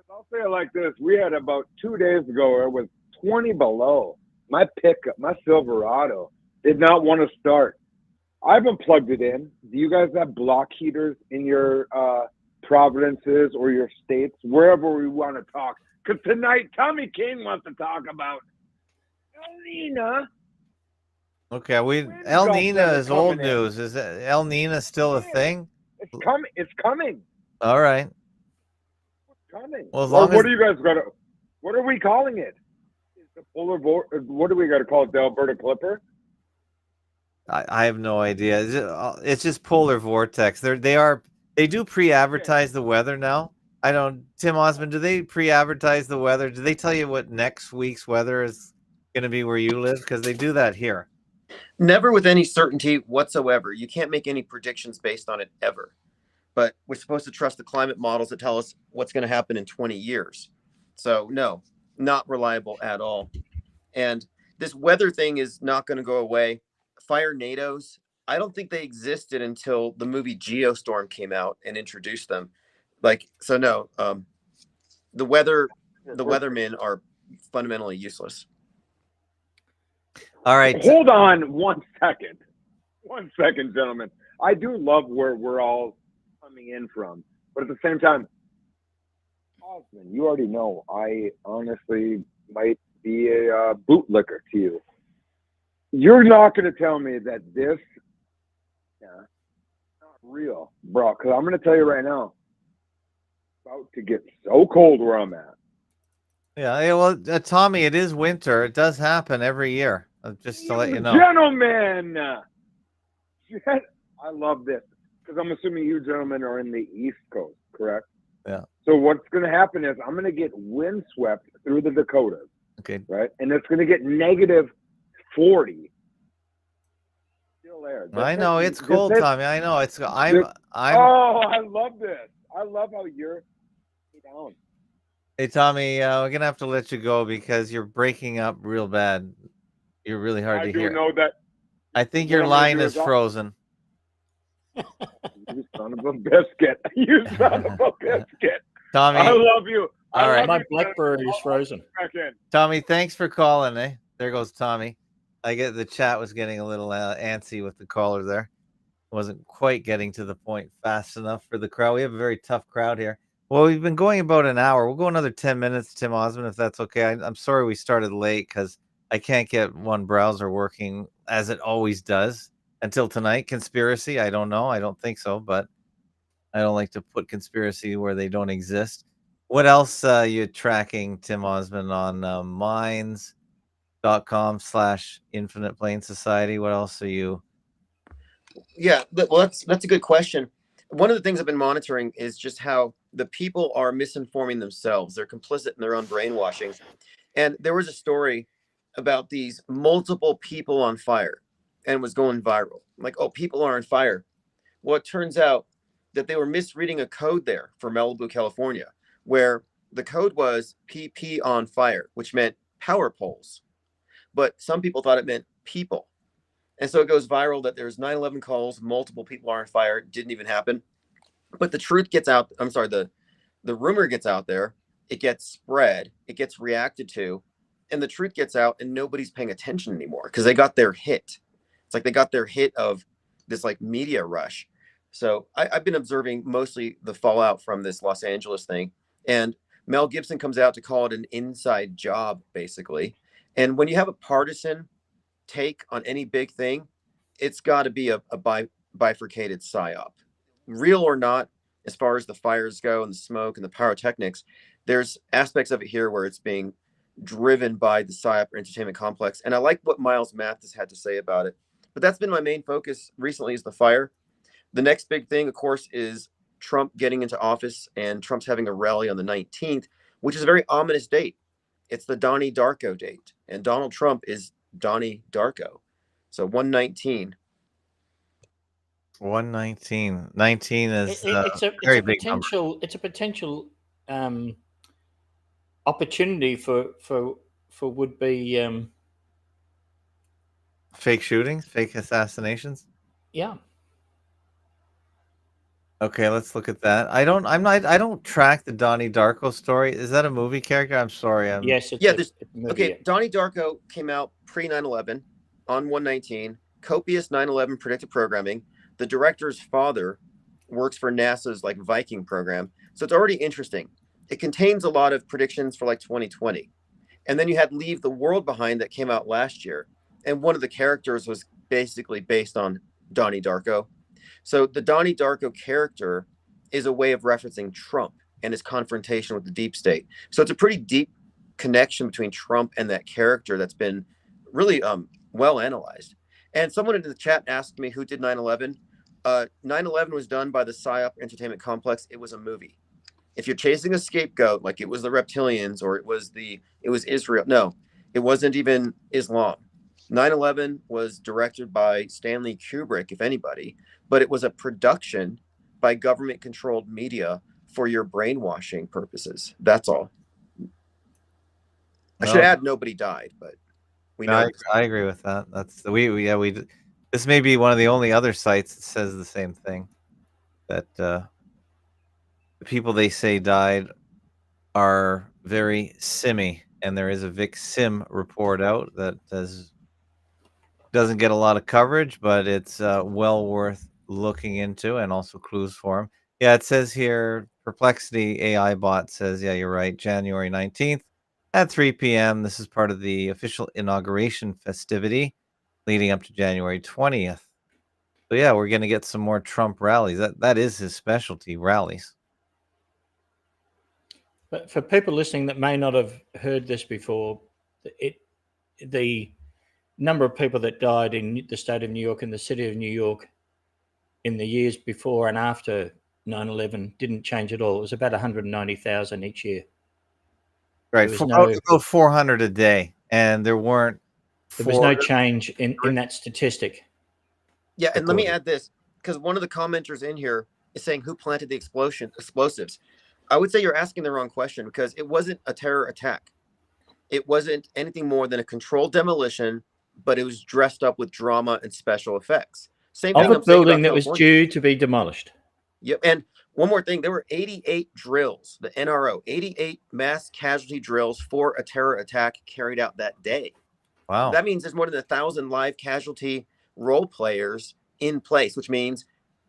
I'll say it like this. We had about 2 days ago, it was 20 below. My pickup, my Silverado, did not want to start. I haven't plugged it in. Do you guys have block heaters in your provinces or your states, wherever we want to talk? Because tonight, Tommy King wants to talk about El Nina. Okay, Wind El gusts Nina that are is old coming in. news. Is El Nina still a thing? It's coming. It's coming. All right. It's coming. Well, as Or long what as do you guys got to? What are we calling it? Is the polar what do we got to call it? The Alberta Clipper? I have no idea. It's just polar vortex. They do pre-advertise the weather now. I don't. Tim Osmond, do they pre-advertise the weather? Do they tell you what next week's weather is going to be where you live? Because they do that here. Never with any certainty whatsoever. You can't make any predictions based on it ever. But we're supposed to trust the climate models that tell us what's going to happen in 20 years. So no, not reliable at all. And this weather thing is not going to go away. Fire NATOs, I don't think they existed until the movie Geostorm came out and introduced them. So no, the weathermen are fundamentally useless. All right. Hold on 1 second. 1 second, gentlemen. I do love where we're all coming in from. But at the same time, Osmond, you already know I honestly might be a bootlicker to you. You're not going to tell me that this is not real, bro, because I'm going to tell you right now, it's about to get so cold where I'm at. Yeah. Well, Tommy, it is winter. It does happen every year. Just to let you know. Gentlemen, I love this because I'm assuming you gentlemen are in the East Coast, correct? Yeah. So what's going to happen is I'm going to get windswept through the Dakotas, Okay. right? And it's going to get negative 40. Still air. I know it's cold, This- Tommy. I know it's. Oh, I love this. I love how you're down. Hey, Tommy, we're gonna have to let you go because you're breaking up real bad. You're really hard I to do hear. know that. I think What your I'm gonna line do is is frozen. You son of a biscuit. You son of a biscuit. Tommy, I love you. all right. My BlackBerry is frozen. Back in. Tommy, thanks for calling. There goes Tommy. The chat was getting a little antsy with the caller there. Wasn't quite getting to the point fast enough for the crowd. We have a very tough crowd here. Well, we've been going about an hour. We'll go another 10 minutes, Tim Ozman, if that's okay. I'm sorry we started late because I can't get one browser working as it always does until tonight. Conspiracy, I don't know. I don't think so, but I don't like to put conspiracy where they don't exist. What else you tracking, Tim Ozman, on minds.com/Infinite Plane Society? What else are you? Yeah, well, that's a good question. One of the things I've been monitoring is just how the people are misinforming themselves. They're complicit in their own brainwashing. And there was a story about these multiple people on fire and was going viral. Like, oh, people are on fire. Well, it turns out that they were misreading a code there for Malibu, California, where the code was PP on fire, which meant power poles. But some people thought it meant people. And so it goes viral that there's 9/11 calls, multiple people are on fire, didn't even happen. But the truth gets out. I'm sorry, the rumor gets out there, it gets spread, it gets reacted to, and the truth gets out and nobody's paying attention anymore because they got their hit. It's like they got their hit of this like media rush. So I've been observing mostly the fallout from this Los Angeles thing. And Mel Gibson comes out to call it an inside job, basically. And when you have a partisan take on any big thing, it's got to be a bifurcated psyop, real or not. As far as the fires go and the smoke and the pyrotechnics, there's aspects of it here where it's being driven by the psyop entertainment complex. And I like what Miles Mathis had to say about it. But that's been my main focus recently is the fire. The next big thing, of course, is Trump getting into office, and Trump's having a rally on the 19th, which is a very ominous date. It's the Donnie Darko date, and Donald Trump is Donnie Darko. So 119. 119. 19 is It's a very big number. potential. It's a potential opportunity for would be Fake shootings, fake assassinations. yeah. Okay, let's look at that. I don't track the Donnie Darko story. Is that a movie character? I'm sorry. Yes, it's Yeah, a movie. Okay, Donnie Darko came out pre 9/11 on 119. Copious 9/11 predictive programming. The director's father works for NASA's like Viking program, so it's already interesting. It contains a lot of predictions for like 2020, and then you had Leave the World Behind that came out last year, and one of the characters was basically based on Donnie Darko. So the Donnie Darko character is a way of referencing Trump and his confrontation with the deep state. So it's a pretty deep connection between Trump and that character that's been really well analyzed. And someone in the chat asked me who did 9/11. 9/11 was done by the PSYOP Entertainment Complex. It was a movie. If you're chasing a scapegoat, like it was the reptilians or it was Israel, no, it wasn't even Islam. 9/11 was directed by Stanley Kubrick, if anybody, but it was a production by government-controlled media for your brainwashing purposes. That's all. I should add nobody died, but we know. I agree with that. That's we. This may be one of the only other sites that says the same thing. That the people they say died are very simmy, and there is a Vic Sim report out that doesn't get a lot of coverage, but it's well worth looking into, and also clues for him. Yeah, it says here, Perplexity AI bot says, yeah, you're right, January 19th at 3 p.m. This is part of the official inauguration festivity leading up to January 20th. So yeah, we're going to get some more Trump rallies. That is his specialty, rallies. But for people listening that may not have heard this before, the number of people that died in the state of New York and the city of New York in the years before and after 9/11 didn't change at all. It was about 190,000 each year. Right, about 400 a day, and there was no change in that statistic. Yeah, and let me according. add this, because one of the commenters in here is saying who planted the explosives. I would say you're asking the wrong question, because it wasn't a terror attack. It wasn't anything more than a controlled demolition, but it was dressed up with drama and special effects. Same Of thing a I'm saying building about that was California. due to be demolished. Yep. And one more thing, there were 88 drills, the NRO, 88 mass casualty drills for a terror attack carried out that day. Wow. That means there's more than 1,000 live casualty role players in place, which means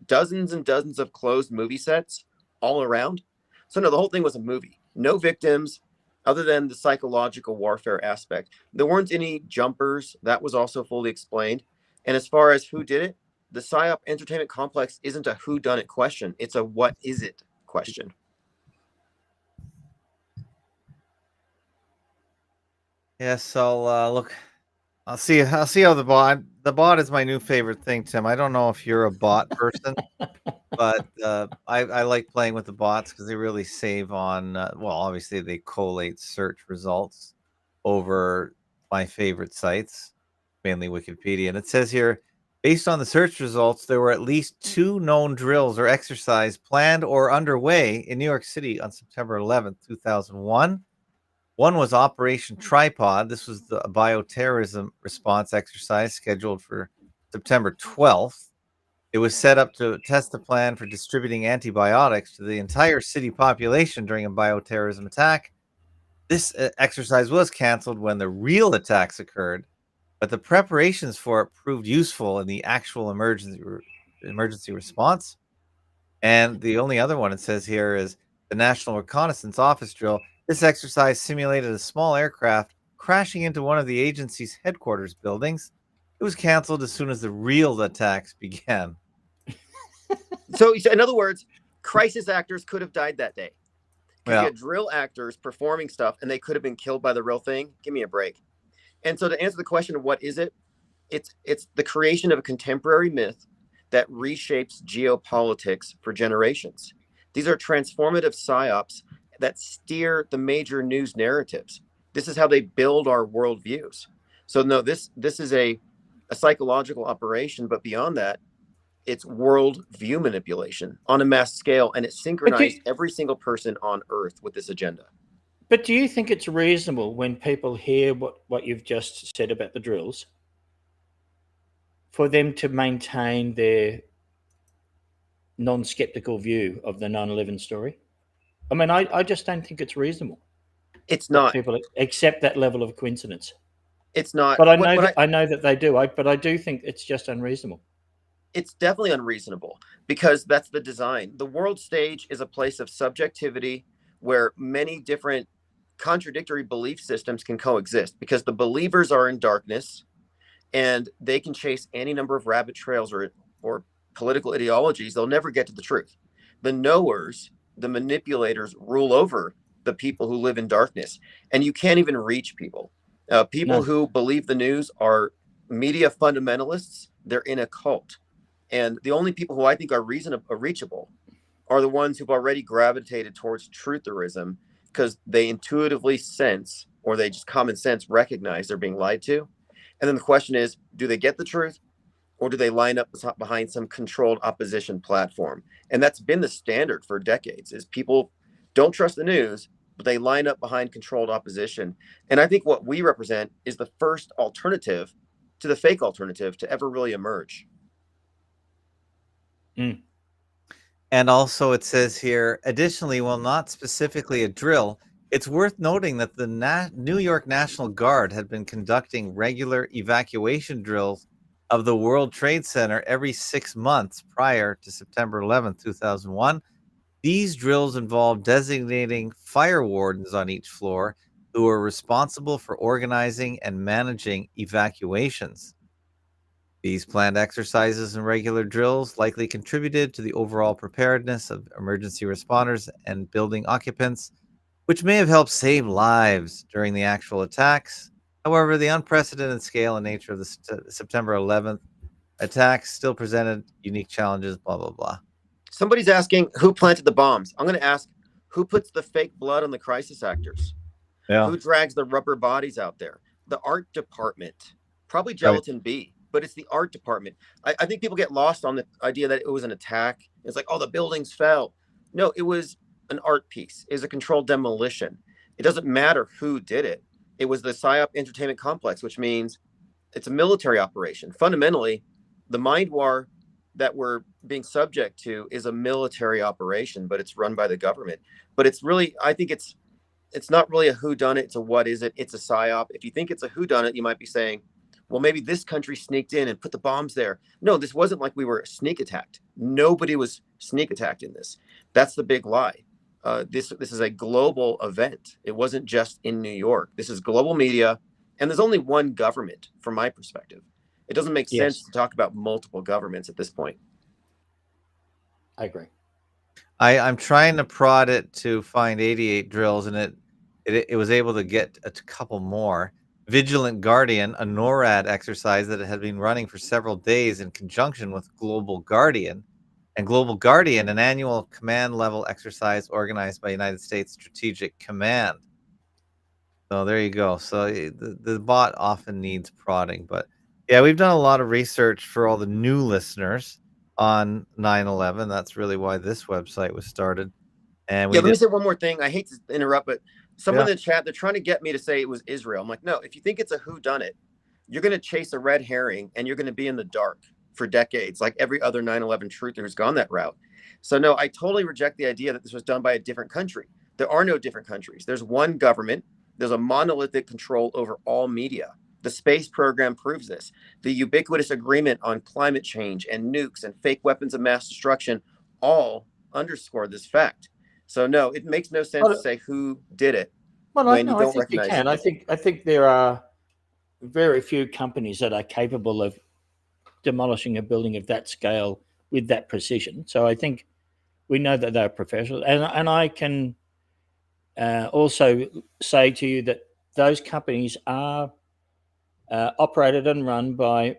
dozens and dozens of closed movie sets all around. So no, the whole thing was a movie. No victims other than the psychological warfare aspect. There weren't any jumpers. That was also fully explained. And as far as who did it, the PSYOP entertainment complex isn't a who done it question. It's a what is it question. Yeah, so look, I'll see how the bot is my new favorite thing, Tim. I don't know if you're a bot person, but I like playing with the bots because they really save on well, obviously they collate search results over my favorite sites, mainly Wikipedia. And it says here, based on the search results, there were at least 2 known drills or exercise planned or underway in New York City on September 11th, 2001. One was Operation Tripod. This was the bioterrorism response exercise scheduled for September 12th. It was set up to test the plan for distributing antibiotics to the entire city population during a bioterrorism attack. This exercise was canceled when the real attacks occurred, but the preparations for it proved useful in the actual emergency response. And the only other one it says here is the National Reconnaissance Office Drill. This exercise simulated a small aircraft crashing into one of the agency's headquarters buildings. It was canceled as soon as the real attacks began. So in other words, crisis actors could have died that day. Because Yeah. you had drill actors performing stuff and they could have been killed by the real thing. Give me a break. And so to answer the question of what is it, it's the creation of a contemporary myth that reshapes geopolitics for generations. These are transformative psyops that steer the major news narratives. This is how they build our worldviews. So no, this is a psychological operation, but beyond that, it's world view manipulation on a mass scale, and it synchronized every single person on Earth with this agenda. But do you think it's reasonable when people hear what you've just said about the drills for them to maintain their non-skeptical view of the 9/11 story? I mean, I just don't think it's reasonable. It's not. People accept that level of coincidence. It's not. But I know that they do. But I do think it's just unreasonable. It's definitely unreasonable because that's the design. The world stage is a place of subjectivity where many different contradictory belief systems can coexist because the believers are in darkness and they can chase any number of rabbit trails or political ideologies. They'll never get to the truth. The knowers, the manipulators, rule over the people who live in darkness, and you can't even reach people. People who believe the news are media fundamentalists. They're in a cult. And the only people who I think are reachable are the ones who've already gravitated towards trutherism because they intuitively sense, or they just common sense recognize they're being lied to. And then the question is, do they get the truth or do they line up behind some controlled opposition platform? And that's been the standard for decades is people don't trust the news, but they line up behind controlled opposition. And I think what we represent is the first alternative to the fake alternative to ever really emerge. Mm. And also it says here, additionally, while not specifically a drill, it's worth noting that the New York National Guard had been conducting regular evacuation drills of the World Trade Center every 6 months prior to September 11th, 2001. These drills involved designating fire wardens on each floor who were responsible for organizing and managing evacuations. These planned exercises and regular drills likely contributed to the overall preparedness of emergency responders and building occupants, which may have helped save lives during the actual attacks. However, the unprecedented scale and nature of the September 11th attacks still presented unique challenges, blah, blah, blah. Somebody's asking who planted the bombs. I'm going to ask who puts the fake blood on the crisis actors? Yeah. Who drags the rubber bodies out there? The art department, probably Gelatin B. but it's the art department. I think people get lost on the idea that it was an attack. It's like, oh, the buildings fell. No, it was an art piece. It was a controlled demolition. It doesn't matter who did it. It was the PSYOP entertainment complex, which means it's a military operation. Fundamentally, the mind war that we're being subject to is a military operation, but it's run by the government. But it's really, I think it's not really a whodunit. It's a what is it? It's a PSYOP. If you think it's a whodunit, you might be saying, well, maybe this country sneaked in and put the bombs there. No, this wasn't like we were sneak attacked. Nobody was sneak attacked in this. That's the big lie. This is a global event. It wasn't just in New York. This is global media, and there's only one government from my perspective. It doesn't make sense to talk about multiple governments at this point. I agree. I'm trying to prod it to find 88 drills, and it was able to get a couple more. Vigilant Guardian, a NORAD exercise that had been running for several days in conjunction with Global Guardian. And Global Guardian, an annual command level exercise organized by United States Strategic Command. So there you go. So the bot often needs prodding, but yeah, we've done a lot of research for all the new listeners on 9/11. That's really why this website was started. And let me say one more thing. I hate to interrupt, but someone in the chat, they're trying to get me to say it was Israel. I'm like, no, if you think it's a whodunit, you're going to chase a red herring and you're going to be in the dark for decades, like every other 9/11 truther who's gone that route. So no, I totally reject the idea that this was done by a different country. There are no different countries. There's one government. There's a monolithic control over all media. The space program proves this. The ubiquitous agreement on climate change and nukes and fake weapons of mass destruction all underscore this fact. So no, it makes no sense to say who did it when you don't recognize it. I think there are very few companies that are capable of demolishing a building of that scale with that precision. So I think we know that they're professionals, and I can also say to you that those companies are operated and run by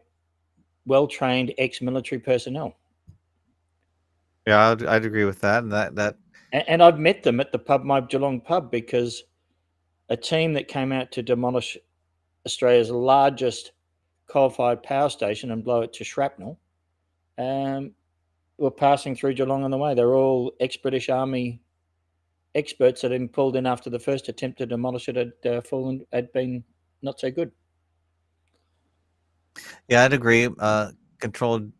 well-trained ex-military personnel. Yeah, I'd agree with that. And I've met them at the pub, my Geelong pub, because a team that came out to demolish Australia's largest coal-fired power station and blow it to shrapnel were passing through Geelong on the way. They're all ex-British Army experts that had been pulled in after the first attempt to demolish it had been not so good. Yeah, I'd agree. Controlled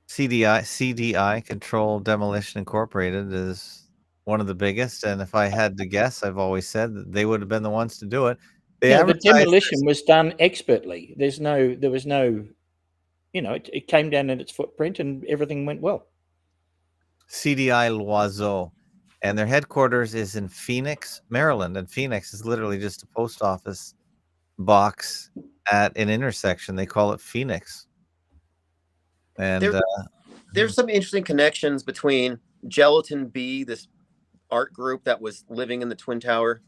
CDI, Controlled Demolition Incorporated, is one of the biggest. And if I had to guess, I've always said that they would have been the ones to do it. The demolition was done expertly. There was no, it came down in its footprint and everything went well. CDI Loiseau, and their headquarters is in Phoenix, Maryland. And Phoenix is literally just a post office box at an intersection. They call it Phoenix. And there's some interesting connections between Gelatin B, this art group that was living in the Twin Tower,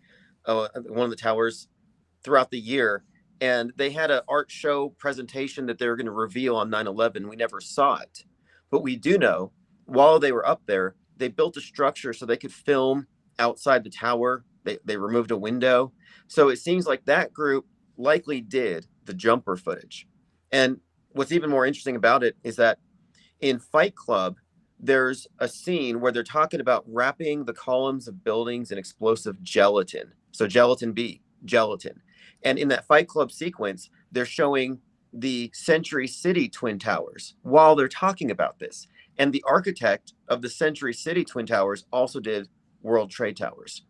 one of the towers, throughout the year. And they had an art show presentation that they were going to reveal on 9/11. We never saw it. But we do know, while they were up there, they built a structure so they could film outside the tower. They removed a window. So it seems like that group likely did the jumper footage. And what's even more interesting about it is that in Fight Club, there's a scene where they're talking about wrapping the columns of buildings in explosive gelatin. So gelatin B, gelatin. And in that Fight Club sequence, they're showing the Century City Twin Towers while they're talking about this. And the architect of the Century City Twin Towers also did World Trade Towers.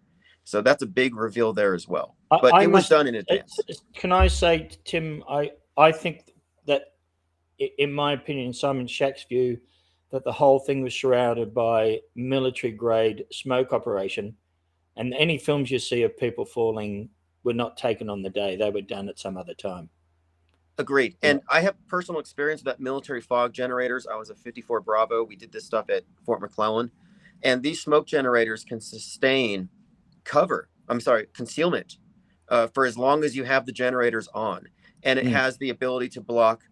So that's a big reveal there as well. But it was done in advance. Can I say, Tim, I think that, in my opinion, Simon Shack's view, that the whole thing was shrouded by military-grade smoke operation. And any films you see of people falling were not taken on the day. They were done at some other time. Agreed. And I have personal experience with that military fog generators. I was a 54 Bravo. We did this stuff at Fort McClellan. And these smoke generators can sustain concealment for as long as you have the generators on. And it has the ability to block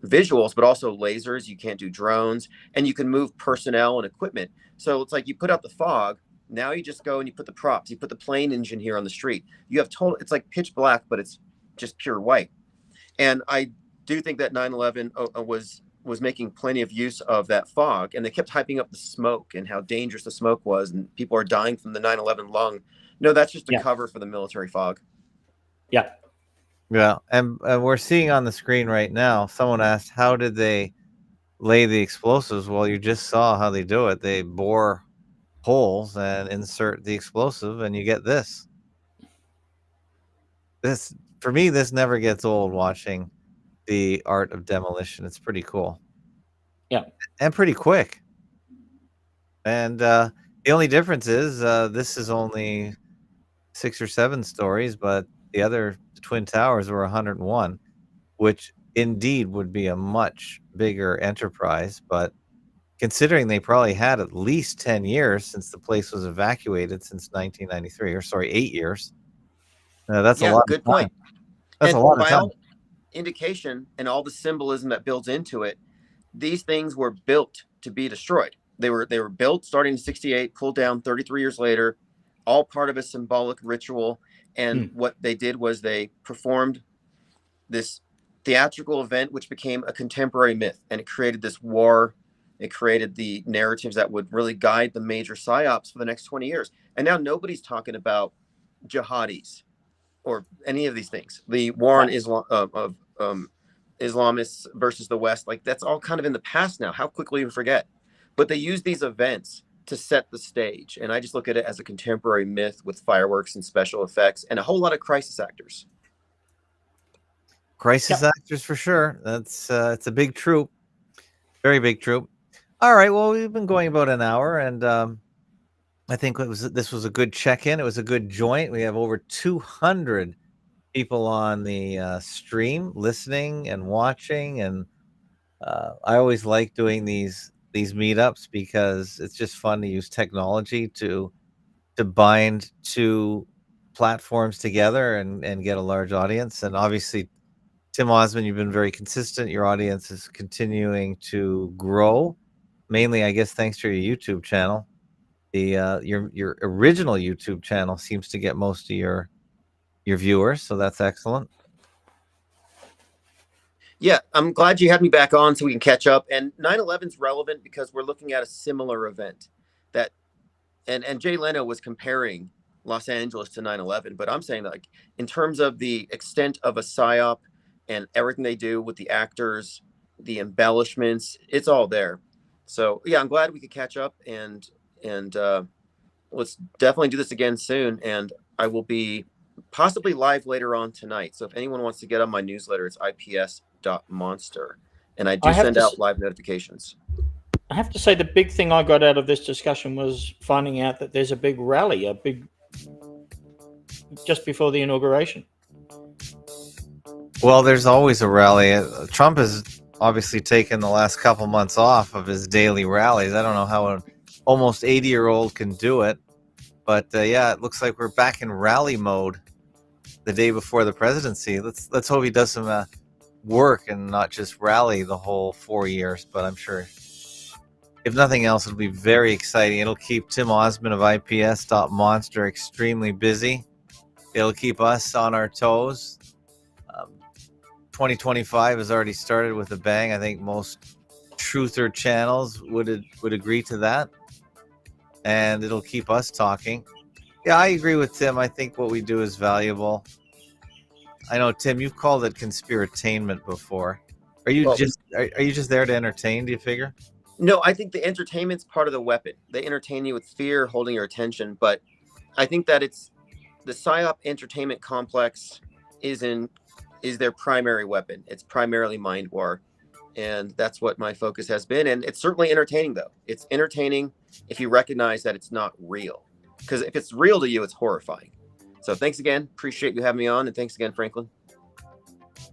visuals, but also lasers. You can't do drones, and you can move personnel and equipment. So it's like you put out the fog. Now you just go and you put the props. You put the plane engine here on the street. You have it's like pitch black, but it's just pure white. And I do think that 9/11 was making plenty of use of that fog, and they kept hyping up the smoke and how dangerous the smoke was, and people are dying from the 9/11 lung. No, that's just a Yeah. cover for the military fog. Yeah. Yeah, and we're seeing on the screen right now. Someone asked, "How did they lay the explosives?" Well, you just saw how they do it. They bore holes and insert the explosive, and you get this. This, for me, this never gets old. Watching the art of demolition, it's pretty cool. Yeah, and pretty quick. And the only difference is this is only 6 or 7 stories, but the Twin Towers were 101, which indeed would be a much bigger enterprise. But considering they probably had at least 10 years since the place was evacuated since 1993, or sorry, 8 years. That's a lot Good of time. point. That's And a lot of by time. all indication and all the symbolism that builds into it, these things were built to be destroyed. They were built starting in 68, pulled down 33 years later, all part of a symbolic ritual. And what they did was they performed this theatrical event, which became a contemporary myth, and it created this war. It created the narratives that would really guide the major psyops for the next 20 years. And now nobody's talking about jihadis or any of these things. The war on Islam Islamists versus the West, like that's all kind of in the past now. How quickly we forget. But they use these events to set the stage, and I just look at it as a contemporary myth with fireworks and special effects and a whole lot of crisis actors. Crisis actors for sure. That's it's a big troop, very big troop. All right, well, we've been going about an hour, and I think this was a good check-in. It was a good joint. We have over 200 people on the stream listening and watching, and I always like doing these meetups because it's just fun to use technology to bind two platforms together and get a large audience. And obviously, Tim Ozman, you've been very consistent. Your audience is continuing to grow, mainly, I guess, thanks to your YouTube channel. The your original YouTube channel seems to get most of your viewers, so that's excellent. Yeah, I'm glad you had me back on so we can catch up. And 9/11 is relevant because we're looking at a similar event that, and Jay Leno was comparing Los Angeles to 9/11, but I'm saying that, like, in terms of the extent of a psyop and everything they do with the actors, the embellishments, it's all there. So yeah, I'm glad we could catch up, and let's definitely do this again soon. And I will be possibly live later on tonight. So if anyone wants to get on my newsletter, it's ips.monster, and I do send out live notifications. I have to say the big thing I got out of this discussion was finding out that there's a big rally, just before the inauguration. Well, there's always a rally. Trump has obviously taken the last couple months off of his daily rallies. I don't know how an almost 80-year-old can do it, but yeah, it looks like we're back in rally mode the day before the presidency. Let's hope he does some work and not just rally the whole 4 years. But I'm sure, if nothing else, it'll be very exciting. It'll keep Tim Ozman of IPS.Monster extremely busy. It'll keep us on our toes. 2025 has already started with a bang. I think most truther channels would agree to that, and it'll keep us talking. Yeah, I agree with Tim. I think what we do is valuable. I know, Tim, you've called it conspiratainment before. Are you just there to entertain, do you figure? No, I think the entertainment's part of the weapon. They entertain you with fear, holding your attention. But I think that it's the PSYOP entertainment complex is their primary weapon. It's primarily mind war. And that's what my focus has been. And it's certainly entertaining, though. It's entertaining if you recognize that it's not real. Because if it's real to you, it's horrifying. So thanks again. Appreciate you having me on. And thanks again, Franklin.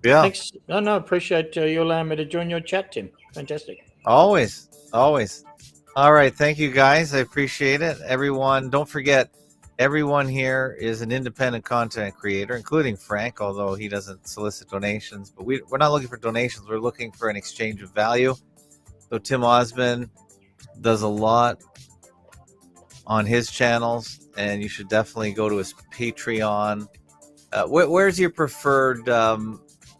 Yeah. Thanks. No, appreciate you allowing me to join your chat, Tim. Fantastic. Always. All right. Thank you, guys. I appreciate it. Everyone, don't forget, everyone here is an independent content creator, including Frank, although he doesn't solicit donations. But we're not looking for donations. We're looking for an exchange of value. So Tim Ozman does a lot on his channels, and you should definitely go to his Patreon Where's your preferred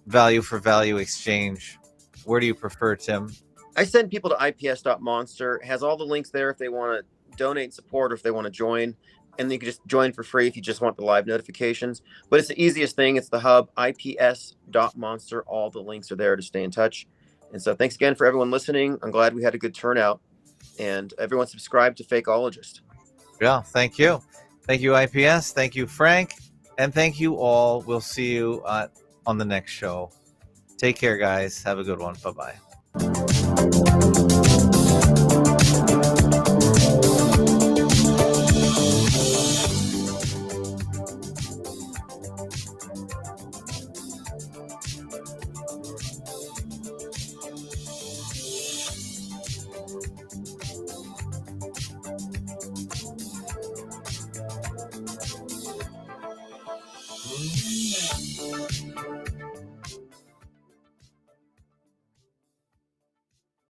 value for value exchange? Where do you prefer, Tim? I send people to ips.monster. It has all the links there if they want to donate and support or if they want to join. And you can just join for free if you just want the live notifications. But it's the easiest thing. It's the hub, ips.monster. All the links are there to stay in touch. And so thanks again for everyone listening. I'm glad we had a good turnout. And everyone subscribe to Fakeologist. Yeah, thank you. Thank you, IPS. Thank you, Frank. And thank you all. We'll see you on the next show. Take care, guys. Have a good one. Bye-bye.